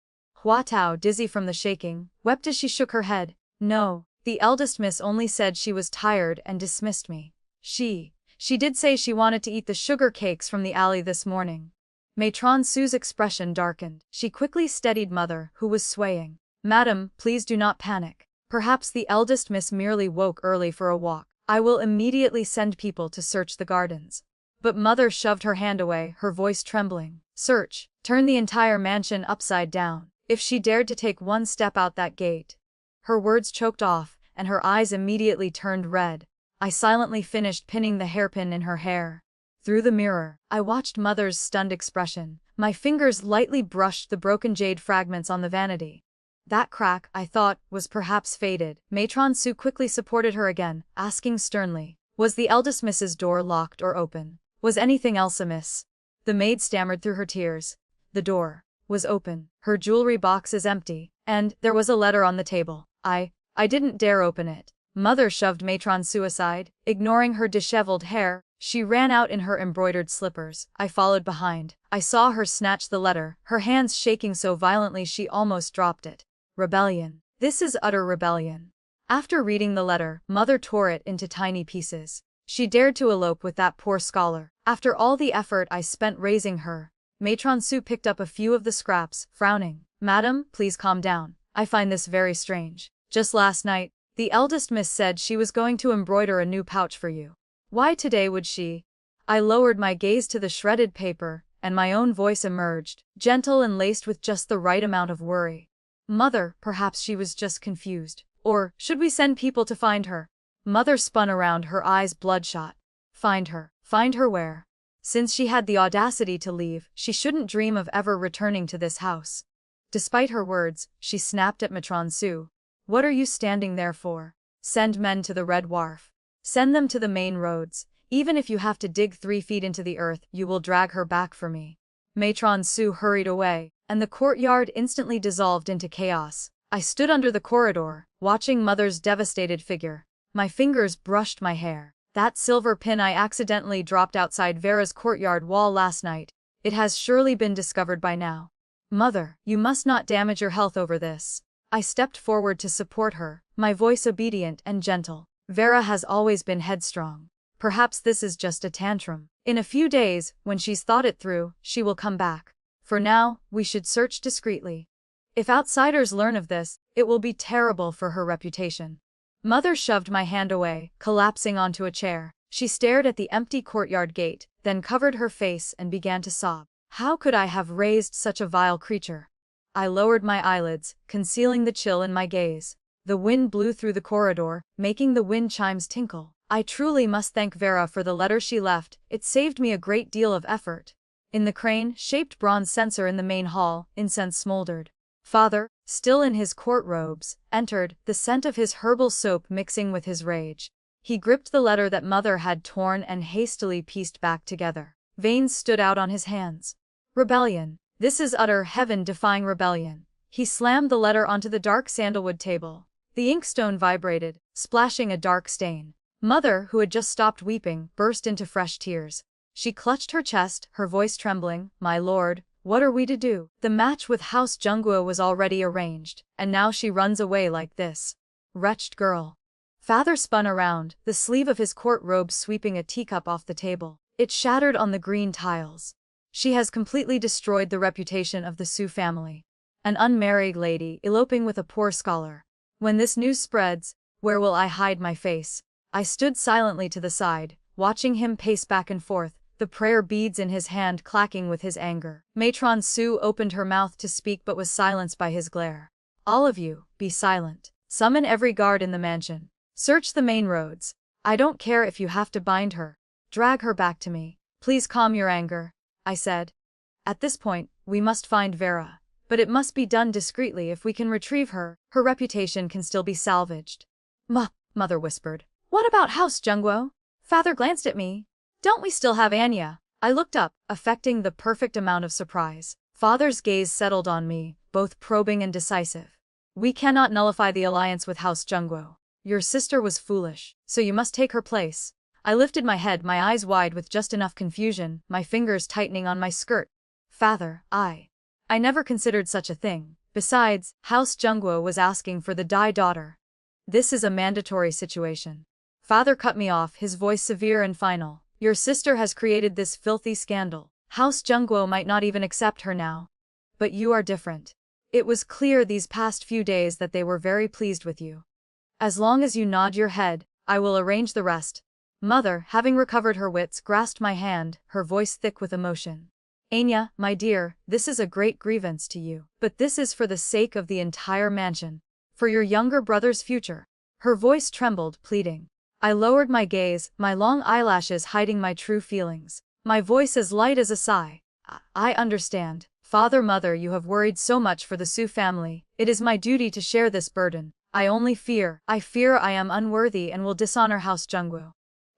Hua-Tao, dizzy from the shaking, wept as she shook her head. "No, the eldest miss only said she was tired and dismissed me. She did say she wanted to eat the sugar cakes from the alley this morning." Matron Su's expression darkened. She quickly steadied Mother, who was swaying. "Madam, please do not panic. Perhaps the eldest miss merely woke early for a walk. I will immediately send people to search the gardens." But Mother shoved her hand away, her voice trembling. "Search, turn the entire mansion upside down. If she dared to take one step out that gate." Her words choked off, and her eyes immediately turned red. I silently finished pinning the hairpin in her hair. Through the mirror, I watched Mother's stunned expression. My fingers lightly brushed the broken jade fragments on the vanity. That crack, I thought, was perhaps faded. Matron Su quickly supported her again, asking sternly, "Was the eldest miss's door locked or open? Was anything else amiss?" The maid stammered through her tears. "The door was open. Her jewelry box is empty, and there was a letter on the table. I didn't dare open it." Mother shoved Matron Su aside, ignoring her disheveled hair. She ran out in her embroidered slippers. I followed behind. I saw her snatch the letter, her hands shaking so violently she almost dropped it. Rebellion. This is utter rebellion. After reading the letter, Mother tore it into tiny pieces. She dared to elope with that poor scholar. After all the effort I spent raising her. Matron Su picked up a few of the scraps, frowning. "Madam, please calm down. I find this very strange. Just last night, the eldest miss said she was going to embroider a new pouch for you. Why today would she?" I lowered my gaze to the shredded paper, and my own voice emerged, gentle and laced with just the right amount of worry. "Mother, perhaps she was just confused. Or, should we send people to find her?" Mother spun around, her eyes bloodshot. "Find her? Find her where? Since she had the audacity to leave, she shouldn't dream of ever returning to this house." Despite her words, she snapped at Matron Su. "What are you standing there for? Send men to the Red Wharf. Send them to the main roads. Even if you have to dig 3 feet into the earth, you will drag her back for me." Matron Su hurried away, and the courtyard instantly dissolved into chaos. I stood under the corridor, watching Mother's devastated figure. My fingers brushed my hair. That silver pin I accidentally dropped outside Vera's courtyard wall last night. It has surely been discovered by now. "Mother, you must not damage your health over this." I stepped forward to support her, my voice obedient and gentle. "Vera has always been headstrong. Perhaps this is just a tantrum. In a few days, when she's thought it through, she will come back. For now, we should search discreetly. If outsiders learn of this, it will be terrible for her reputation." Mother shoved my hand away, collapsing onto a chair. She stared at the empty courtyard gate, then covered her face and began to sob. How could I have raised such a vile creature? I lowered my eyelids, concealing the chill in my gaze. The wind blew through the corridor, making the wind chimes tinkle. I truly must thank Vera for the letter she left. It saved me a great deal of effort. In the crane-shaped bronze censer in the main hall, incense smoldered. Father, still in his court robes, entered, the scent of his herbal soap mixing with his rage. He gripped the letter that Mother had torn and hastily pieced back together. Veins stood out on his hands. Rebellion. This is utter heaven-defying rebellion. He slammed the letter onto the dark sandalwood table. The inkstone vibrated, splashing a dark stain. Mother, who had just stopped weeping, burst into fresh tears. She clutched her chest, her voice trembling. "My lord, what are we to do? The match with House Jungguo was already arranged, and now she runs away like this. Wretched girl." Father spun around, the sleeve of his court robe sweeping a teacup off the table. It shattered on the green tiles. "She has completely destroyed the reputation of the Su family. An unmarried lady eloping with a poor scholar. When this news spreads, where will I hide my face?" I stood silently to the side, watching him pace back and forth, the prayer beads in his hand clacking with his anger. Matron Su opened her mouth to speak but was silenced by his glare. "All of you, be silent. Summon every guard in the mansion. Search the main roads. I don't care if you have to bind her. Drag her back to me. Please calm your anger," I said. "At this point, we must find Vera. But it must be done discreetly. If we can retrieve her, her reputation can still be salvaged." Mother whispered. "What about House Jungguo?" Father glanced at me. "Don't we still have Anya?" I looked up, affecting the perfect amount of surprise. Father's gaze settled on me, both probing and decisive. "We cannot nullify the alliance with House Jungguo. Your sister was foolish, so you must take her place." I lifted my head, my eyes wide with just enough confusion, my fingers tightening on my skirt. "Father, I never considered such a thing. Besides, House Jungguo was asking for the Dai daughter. This is a mandatory situation." Father cut me off, his voice severe and final. "Your sister has created this filthy scandal. House Jungguo might not even accept her now. But you are different. It was clear these past few days that they were very pleased with you. As long as you nod your head, I will arrange the rest." Mother, having recovered her wits, grasped my hand, her voice thick with emotion. "Anya, my dear, this is a great grievance to you. But this is for the sake of the entire mansion. For your younger brother's future." Her voice trembled, pleading. I lowered my gaze, my long eyelashes hiding my true feelings. My voice as light as a sigh. I understand. Father, Mother, you have worried so much for the Su family. It is my duty to share this burden. I fear I am unworthy and will dishonor House Jungguo.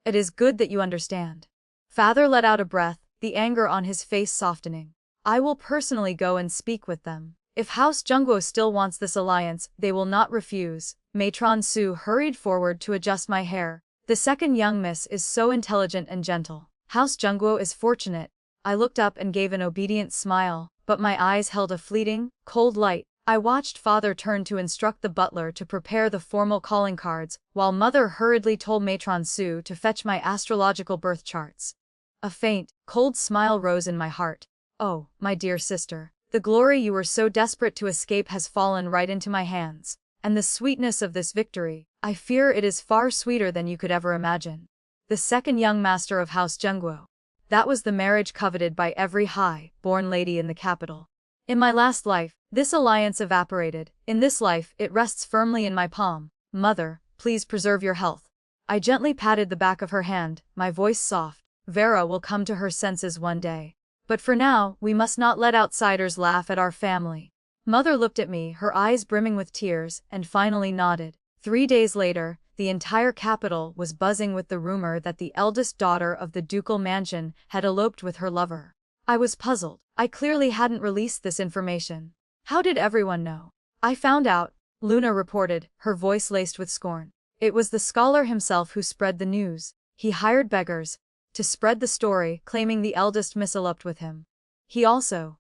It is good that you understand." Father let out a breath, the anger on his face softening. "I will personally go and speak with them. If House Jungguo still wants this alliance, they will not refuse." Matron Su hurried forward to adjust my hair. "The second young miss is so intelligent and gentle. House Jungguo is fortunate." I looked up and gave an obedient smile, but my eyes held a fleeting, cold light. I watched Father turn to instruct the butler to prepare the formal calling cards, while Mother hurriedly told Matron Su to fetch my astrological birth charts. A faint, cold smile rose in my heart. "Oh, my dear sister, the glory you were so desperate to escape has fallen right into my hands. And the sweetness of this victory, I fear it is far sweeter than you could ever imagine. The second young master of House Jungguo. That was the marriage coveted by every high-born lady in the capital. In my last life, this alliance evaporated. In this life, it rests firmly in my palm. Mother, please preserve your health." I gently patted the back of her hand, my voice soft. "Vera will come to her senses one day. But for now, we must not let outsiders laugh at our family." Mother looked at me, her eyes brimming with tears, and finally nodded. 3 days later, the entire capital was buzzing with the rumor that the eldest daughter of the ducal mansion had eloped with her lover. I was puzzled. I clearly hadn't released this information. How did everyone know? "I found out," Luna reported, her voice laced with scorn. "It was the scholar himself who spread the news. He hired beggars to spread the story, claiming the eldest miss eloped with him. He also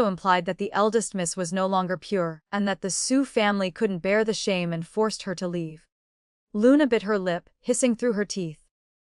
implied that the eldest miss was no longer pure, and that the Su family couldn't bear the shame and forced her to leave." Luna bit her lip, hissing through her teeth.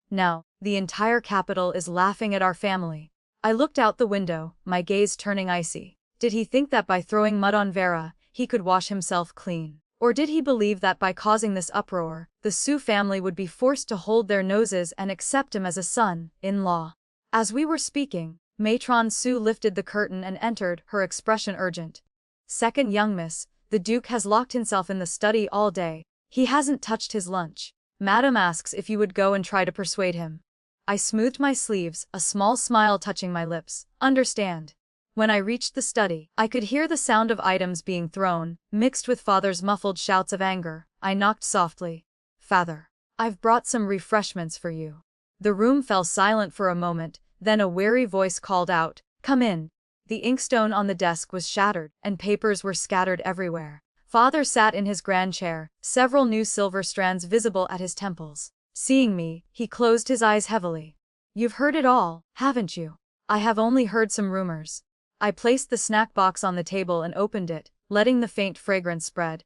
"Now, the entire capital is laughing at our family." I looked out the window, my gaze turning icy. Did he think that by throwing mud on Vera, he could wash himself clean? Or did he believe that by causing this uproar, the Su family would be forced to hold their noses and accept him as a son-in-law? As we were speaking, Matron Su lifted the curtain and entered, her expression urgent. "Second young miss, the Duke has locked himself in the study all day. He hasn't touched his lunch. Madam asks if you would go and try to persuade him." I smoothed my sleeves, a small smile touching my lips. "Understand." When I reached the study, I could hear the sound of items being thrown, mixed with Father's muffled shouts of anger. I knocked softly. "Father, I've brought some refreshments for you." The room fell silent for a moment, Then a weary voice called out, "Come in." The inkstone on the desk was shattered, and papers were scattered everywhere. Father sat in his grand chair, several new silver strands visible at his temples. Seeing me, he closed his eyes heavily. "You've heard it all, haven't you?" "I have only heard some rumors." I placed the snack box on the table and opened it, letting the faint fragrance spread.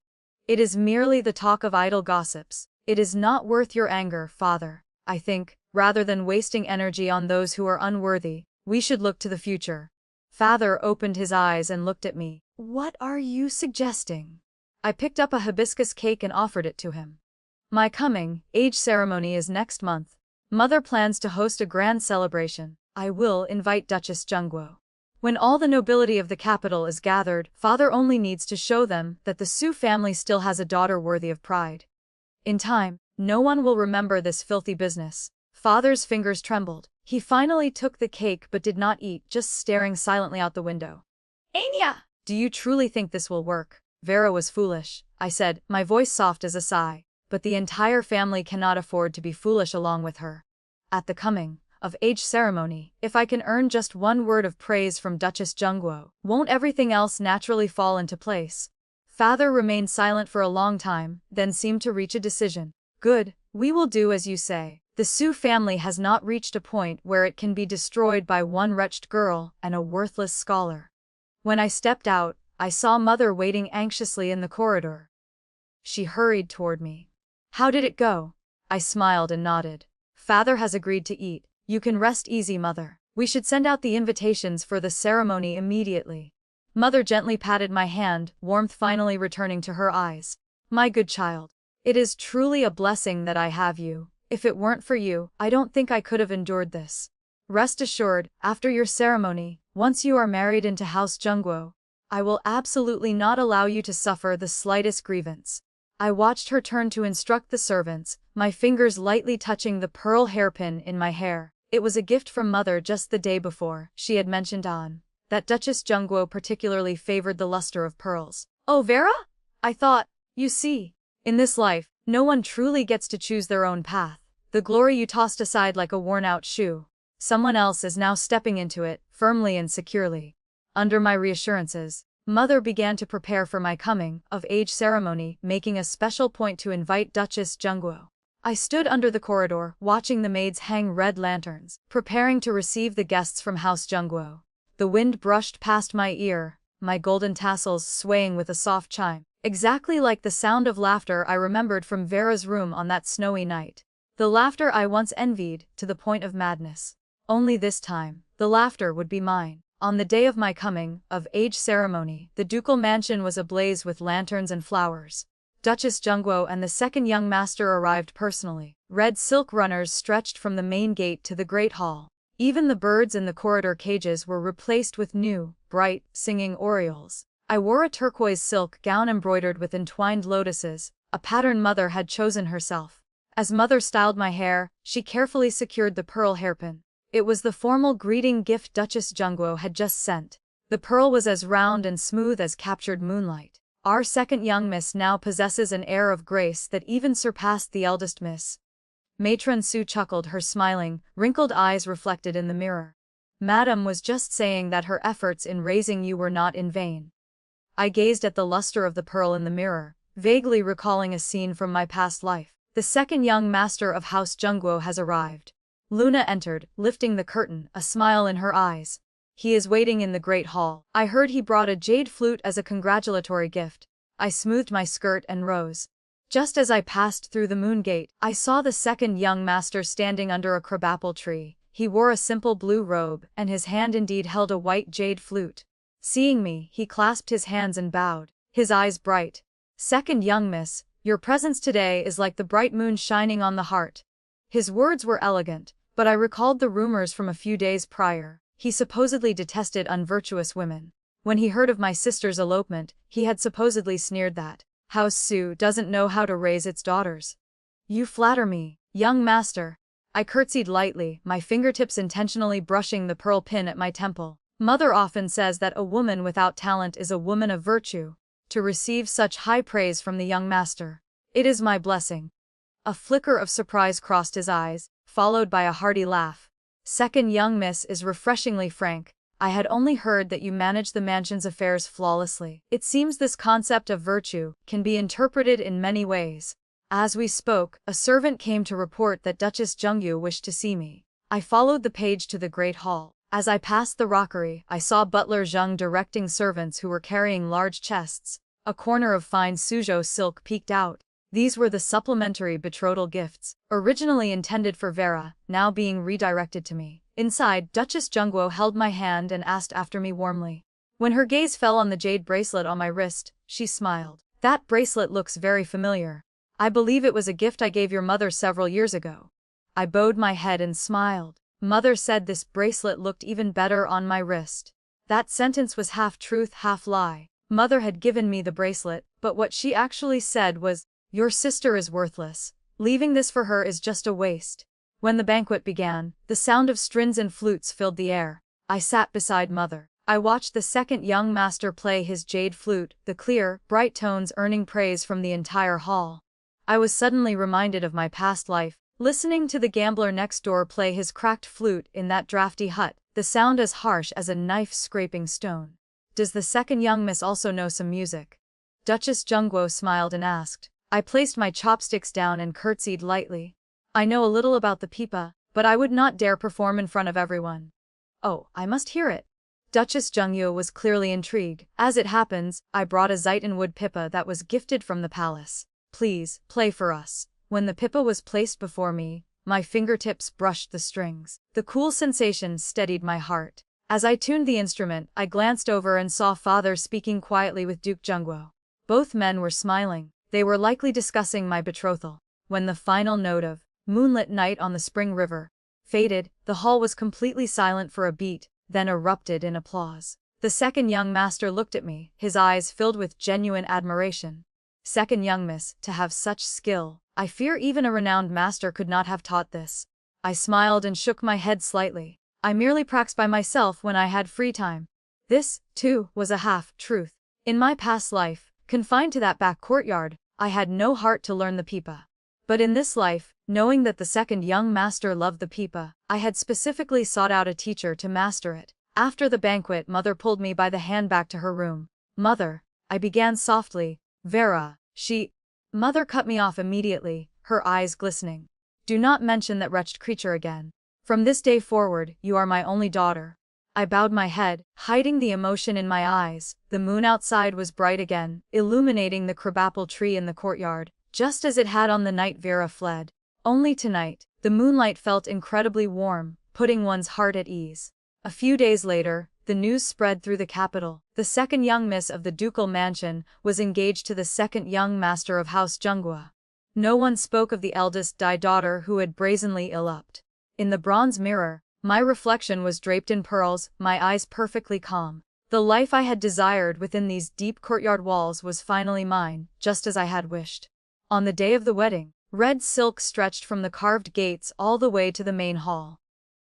"It is merely the talk of idle gossips. It is not worth your anger, Father. I think, rather than wasting energy on those who are unworthy, we should look to the future." Father opened his eyes and looked at me. "What are you suggesting?" I picked up a hibiscus cake and offered it to him. "My coming age ceremony is next month. Mother plans to host a grand celebration. I will invite Duchess Jungguo. When all the nobility of the capital is gathered, Father only needs to show them that the Su family still has a daughter worthy of pride. In time, no one will remember this filthy business." Father's fingers trembled. He finally took the cake but did not eat, just staring silently out the window. "Anya! Do you truly think this will work?" "Vera was foolish," I said, my voice soft as a sigh. "But the entire family cannot afford to be foolish along with her. At the coming of age ceremony, if I can earn just one word of praise from Duchess Jungguo, won't everything else naturally fall into place?" Father remained silent for a long time, then seemed to reach a decision. "Good, we will do as you say. The Su family has not reached a point where it can be destroyed by one wretched girl and a worthless scholar." When I stepped out, I saw Mother waiting anxiously in the corridor. She hurried toward me. "How did it go?" I smiled and nodded. "Father has agreed to eat. You can rest easy, Mother. We should send out the invitations for the ceremony immediately." Mother gently patted my hand, warmth finally returning to her eyes. "My good child. It is truly a blessing that I have you. If it weren't for you, I don't think I could have endured this. Rest assured, after your ceremony, once you are married into House Jungguo, I will absolutely not allow you to suffer the slightest grievance." I watched her turn to instruct the servants, my fingers lightly touching the pearl hairpin in my hair. It was a gift from Mother just the day before. She had mentioned that Duchess Jungguo particularly favored the luster of pearls. "Oh, Vera?" I thought. "You see, in this life, no one truly gets to choose their own path. The glory you tossed aside like a worn-out shoe. Someone else is now stepping into it, firmly and securely." Under my reassurances, Mother began to prepare for my coming of age ceremony, making a special point to invite Duchess Jungguo. I stood under the corridor, watching the maids hang red lanterns, preparing to receive the guests from House Jungguo. The wind brushed past my ear, my golden tassels swaying with a soft chime, exactly like the sound of laughter I remembered from Vera's room on that snowy night. The laughter I once envied, to the point of madness. Only this time, the laughter would be mine. On the day of my coming of age ceremony, the ducal mansion was ablaze with lanterns and flowers. Duchess Jungguo and the second young master arrived personally. Red silk runners stretched from the main gate to the great hall. Even the birds in the corridor cages were replaced with new, bright, singing orioles. I wore a turquoise silk gown embroidered with entwined lotuses, a pattern Mother had chosen herself. As Mother styled my hair, she carefully secured the pearl hairpin. It was the formal greeting gift Duchess Jungguo had just sent. The pearl was as round and smooth as captured moonlight. Our second young miss now possesses an air of grace that even surpassed the eldest miss. Matron Su chuckled, her smiling, wrinkled eyes reflected in the mirror. "Madam was just saying that her efforts in raising you were not in vain." I gazed at the luster of the pearl in the mirror, vaguely recalling a scene from my past life. "The second young master of House Jungguo has arrived." Luna entered, lifting the curtain, a smile in her eyes. "He is waiting in the great hall. I heard he brought a jade flute as a congratulatory gift." I smoothed my skirt and rose. Just as I passed through the moon gate, I saw the second young master standing under a crabapple tree. He wore a simple blue robe, and his hand indeed held a white jade flute. Seeing me, he clasped his hands and bowed, his eyes bright. "Second young miss, your presence today is like the bright moon shining on the heart." His words were elegant, but I recalled the rumors from a few days prior. He supposedly detested unvirtuous women. When he heard of my sister's elopement, he had supposedly sneered that House Su doesn't know how to raise its daughters. "You flatter me, young master." I curtsied lightly, my fingertips intentionally brushing the pearl pin at my temple. Mother often says that a woman without talent is a woman of virtue. To receive such high praise from the young master, it is my blessing. A flicker of surprise crossed his eyes, followed by a hearty laugh. Second young miss is refreshingly frank. I had only heard that you manage the mansion's affairs flawlessly. It seems this concept of virtue can be interpreted in many ways. As we spoke, a servant came to report that Duchess Jungyu wished to see me. I followed the page to the great hall. As I passed the rockery, I saw butler Zheng directing servants who were carrying large chests. A corner of fine Suzhou silk peeked out. These were the supplementary betrothal gifts, originally intended for Vera, now being redirected to me. Inside, Duchess Jungguo held my hand and asked after me warmly. When her gaze fell on the jade bracelet on my wrist, she smiled. That bracelet looks very familiar. I believe it was a gift I gave your mother several years ago. I bowed my head and smiled. Mother said this bracelet looked even better on my wrist. That sentence was half truth, half lie. Mother had given me the bracelet, but what she actually said was, "Your sister is worthless. Leaving this for her is just a waste." When the banquet began, the sound of strings and flutes filled the air. I sat beside Mother. I watched the second young master play his jade flute, the clear, bright tones earning praise from the entire hall. I was suddenly reminded of my past life, listening to the gambler next door play his cracked flute in that drafty hut, the sound as harsh as a knife scraping stone. Does the second young miss also know some music? Duchess Jungguo smiled and asked. I placed my chopsticks down and curtsied lightly. I know a little about the pipa, but I would not dare perform in front of everyone. Oh, I must hear it. Duchess Jungyu was clearly intrigued. As it happens, I brought a Zighton-wood pipa that was gifted from the palace. Please, play for us. When the pipa was placed before me, my fingertips brushed the strings. The cool sensation steadied my heart. As I tuned the instrument, I glanced over and saw Father speaking quietly with Duke Jungguo. Both men were smiling. They were likely discussing my betrothal. When the final note of "Moonlit Night on the Spring River" faded, the hall was completely silent for a beat, then erupted in applause. The second young master looked at me, his eyes filled with genuine admiration. Second young miss, to have such skill. I fear even a renowned master could not have taught this. I smiled and shook my head slightly. I merely practiced by myself when I had free time. This, too, was a half-truth. In my past life, confined to that back courtyard, I had no heart to learn the pipa. But in this life, knowing that the second young master loved the pipa, I had specifically sought out a teacher to master it. After the banquet, Mother pulled me by the hand back to her room. Mother, I began softly. Vera, Mother cut me off immediately, her eyes glistening. Do not mention that wretched creature again. From this day forward, you are my only daughter. I bowed my head, hiding the emotion in my eyes. The moon outside was bright again, illuminating the crabapple tree in the courtyard, just as it had on the night Vera fled. Only tonight, the moonlight felt incredibly warm, putting one's heart at ease. A few days later, the news spread through the capital. The second young miss of the ducal mansion was engaged to the second young master of House Jungguo. No one spoke of the eldest daughter who had brazenly eloped. In the bronze mirror, my reflection was draped in pearls, my eyes perfectly calm. The life I had desired within these deep courtyard walls was finally mine, just as I had wished. On the day of the wedding, red silk stretched from the carved gates all the way to the main hall.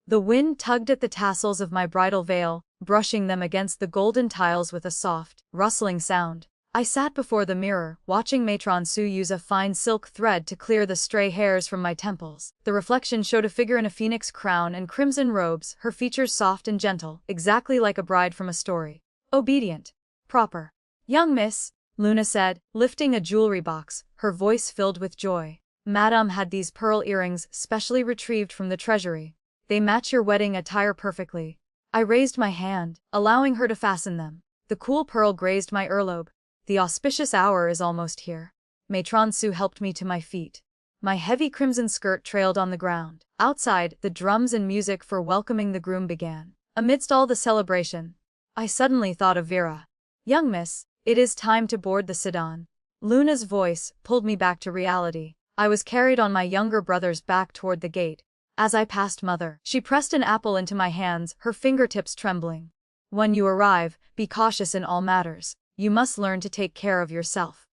The wind tugged at the tassels of my bridal veil, brushing them against the golden tiles with a soft, rustling sound. I sat before the mirror, watching Matron Su use a fine silk thread to clear the stray hairs from my temples. The reflection showed a figure in a phoenix crown and crimson robes, her features soft and gentle, exactly like a bride from a story. Obedient. Proper. Young miss, Luna said, lifting a jewelry box, her voice filled with joy. Madame had these pearl earrings specially retrieved from the treasury. They match your wedding attire perfectly. I raised my hand, allowing her to fasten them. The cool pearl grazed my earlobe. The auspicious hour is almost here. Matron Su helped me to my feet. My heavy crimson skirt trailed on the ground. Outside, the drums and music for welcoming the groom began. Amidst all the celebration, I suddenly thought of Vera. Young miss, it is time to board the sedan. Luna's voice pulled me back to reality. I was carried on my younger brother's back toward the gate. As I passed Mother, she pressed an apple into my hands, her fingertips trembling. When you arrive, be cautious in all matters. You must learn to take care of yourself.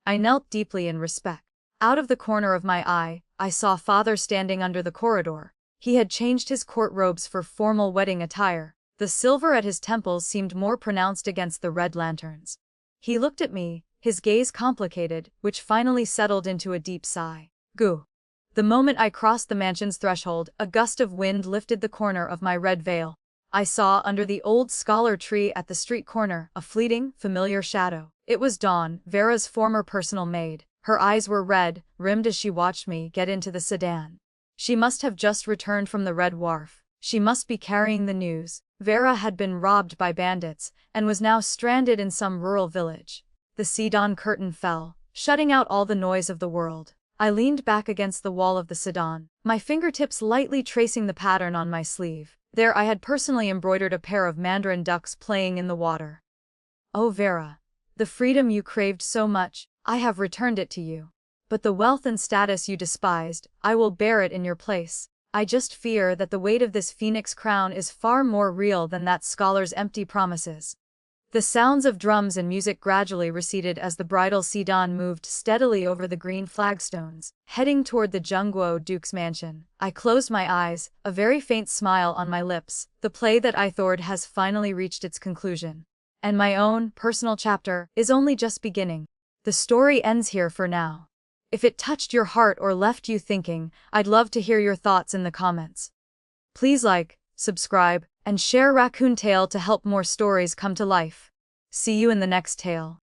I knelt deeply in respect. Out of the corner of my eye, I saw Father standing under the corridor. He had changed his court robes for formal wedding attire. The silver at his temples seemed more pronounced against the red lanterns. He looked at me, his gaze complicated, which finally settled into a deep sigh. Goo. The moment I crossed the mansion's threshold, a gust of wind lifted the corner of my red veil. I saw under the old scholar tree at the street corner a fleeting, familiar shadow. It was Dawn, Vera's former personal maid. Her eyes were red, rimmed as she watched me get into the sedan. She must have just returned from the Red Wharf. She must be carrying the news. Vera had been robbed by bandits, and was now stranded in some rural village. The sedan curtain fell, shutting out all the noise of the world. I leaned back against the wall of the sedan, my fingertips lightly tracing the pattern on my sleeve. There I had personally embroidered a pair of mandarin ducks playing in the water. Oh Vera, the freedom you craved so much, I have returned it to you. But the wealth and status you despised, I will bear it in your place. I just fear that the weight of this phoenix crown is far more real than that scholar's empty promises. The sounds of drums and music gradually receded as the bridal sedan moved steadily over the green flagstones, heading toward the Zhengguo Duke's mansion. I closed my eyes, a very faint smile on my lips. The play that I authored has finally reached its conclusion. And my own, personal chapter, is only just beginning. The story ends here for now. If it touched your heart or left you thinking, I'd love to hear your thoughts in the comments. Please like, subscribe, and share Raccoon Tale to help more stories come to life. See you in the next tale.